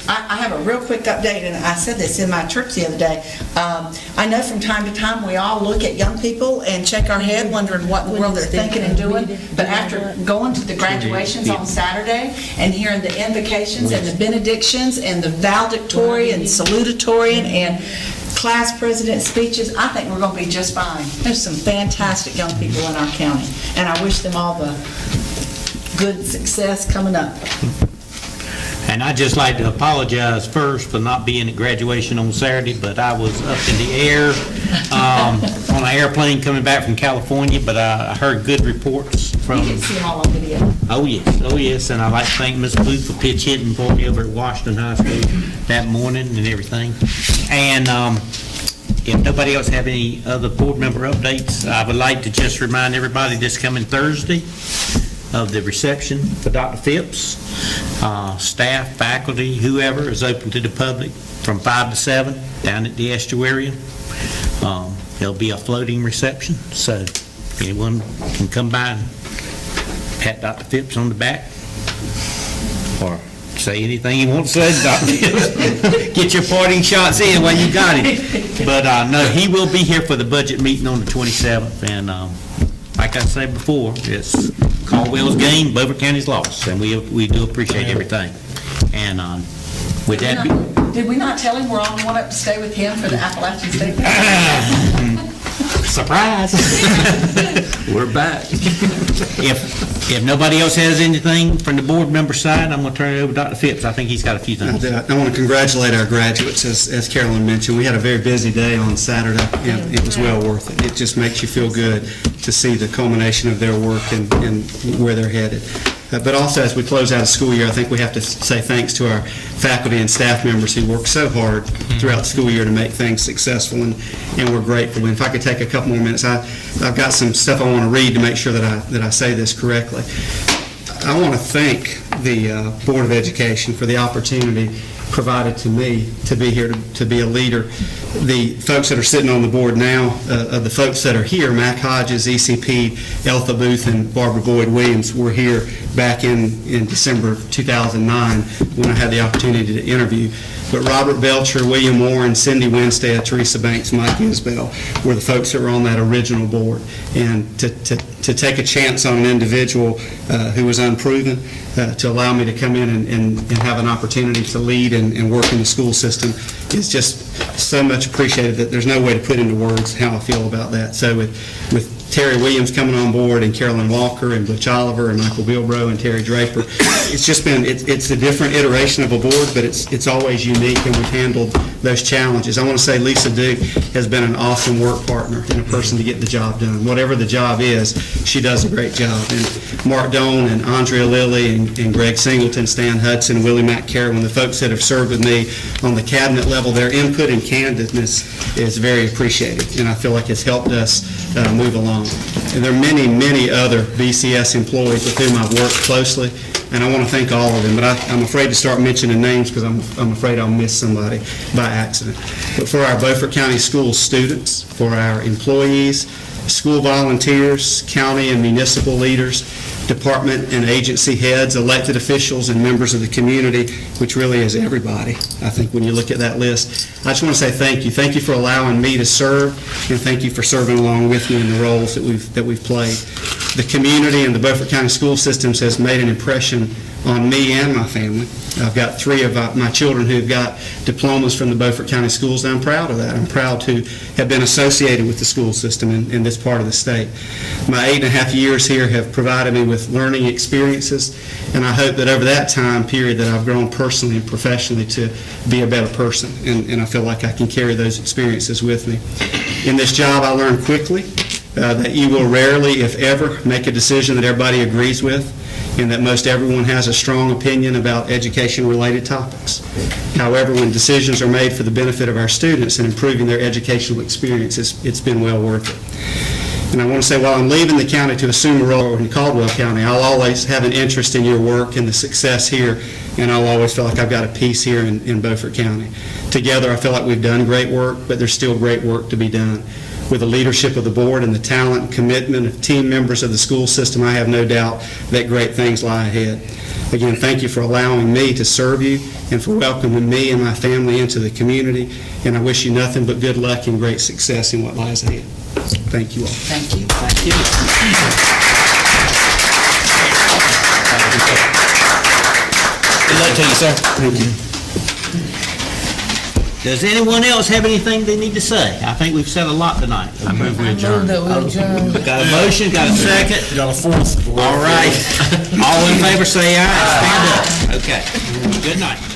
I have a real quick update, and I said this in my church the other day. I know from time to time, we all look at young people and shake our head, wondering what in the world they're thinking and doing. But after going to the graduations on Saturday and hearing the invocations and the benedictions and the valedictorian and salutatorian and class president speeches, I think we're going to be just fine. There's some fantastic young people in our county, and I wish them all the good success coming up. And I'd just like to apologize first for not being at graduation on Saturday, but I was up in the air on an airplane coming back from California, but I heard good reports from. You can see them all on video. Oh, yes, and I'd like to thank Ms. Booth for pitch hitting for me over at Washington High School that morning and everything. And if nobody else have any other board member updates, I would like to just remind everybody this coming Thursday of the reception for Dr. Phipps. Staff, faculty, whoever is open to the public from 5 to 7 down at the estuarian. There'll be a floating reception, so anyone can come by and pat Dr. Phipps on the back or say anything you want to say, Dr. Phipps. Get your parting shots in while you got it. But no, he will be here for the budget meeting on the 27th, and like I said before, it's Caldwell's gain, Beaufort County's loss, and we do appreciate everything. And with that, Did we not tell him we're all going up to stay with him for the Appalachian State? surprise, We're back. if nobody else has anything from the board member side, I'm going to turn it over to Dr. Phipps. I think he's got a few things. I want to congratulate our graduates. As Carolyn mentioned, we had a very busy day on Saturday, and it was well worth it. It just makes you feel good to see the culmination of their work and where they're headed. But also, as we close out a school year, I think we have to say thanks to our faculty and staff members who work so hard throughout the school year to make things successful, and we're grateful. And if I could take a couple more minutes, I've got some stuff I want to read to make sure that I say this correctly. I want to thank the Board of Education for the opportunity provided to me to be here to be a leader. The folks that are sitting on the board now, the folks that are here, Mac Hodges, ECP, Eltha Booth, and Barbara Boyd Williams, were here back in December of 2009 when I had the opportunity to interview. But Robert Belcher, William Warren, Cindy Winstead, Teresa Banks, Mike Isbell were the folks that were on that original board. And to take a chance on an individual who was unproven, to allow me to come in and have an opportunity to lead and work in the school system is just so much appreciated that there's no way to put into words how I feel about that. So with Terry Williams coming on board, and Carolyn Walker, and Butch Oliver, and Michael Bilbrough, and Terry Draper, it's just been, it's a different iteration of a board, but it's always unique, and we've handled those challenges. I want to say Lisa Duke has been an awesome work partner and a person to get the job done. Whatever the job is, she does a great job. And Mark Doan, and Andrea Lilly, and Greg Singleton, Stan Hudson, Willie McCarroll, the folks that have served with me on the cabinet level, their input and candidness is very appreciated, and I feel like it's helped us move along. And there are many, many other BCS employees with whom I've worked closely, and I want to thank all of them, but I'm afraid to start mentioning names because I'm afraid I'll miss somebody by accident. But for our Beaufort County Schools students, for our employees, school volunteers, county and municipal leaders, department and agency heads, elected officials, and members of the community, which really is everybody, I think, when you look at that list. I just want to say thank you. Thank you for allowing me to serve, and thank you for serving along with me in the roles that we've played. The community and the Beaufort County School Systems has made an impression on me and my family. I've got 3 of my children who've got diplomas from the Beaufort County Schools, and I'm proud of that. I'm proud to have been associated with the school system in this part of the state. My 8.5 years here have provided me with learning experiences, and I hope that over that time period that I've grown personally and professionally to be a better person, and I feel like I can carry those experiences with me. In this job, I learned quickly that you will rarely, if ever, make a decision that everybody agrees with, and that most everyone has a strong opinion about education-related topics. However, when decisions are made for the benefit of our students and improving their educational experience, it's been well worth it. And I want to say, while I'm leaving the county to assume a role in Caldwell County, I'll always have an interest in your work and the success here, and I'll always feel like I've got a piece here in Beaufort County. Together, I feel like we've done great work, but there's still great work to be done. With the leadership of the board and the talent and commitment of team members of the school system, I have no doubt that great things lie ahead. Again, thank you for allowing me to serve you and for welcoming me and my family into the community, and I wish you nothing but good luck and great success in what lies ahead. Thank you all. Thank you. Thank you. Good luck to you, sir. Thank you. Does anyone else have anything they need to say? I think we've said a lot tonight. I move we adjourn. Got a motion, got a second? Got a fourth. All right. All in favor say aye. Stand up. Okay. Good night.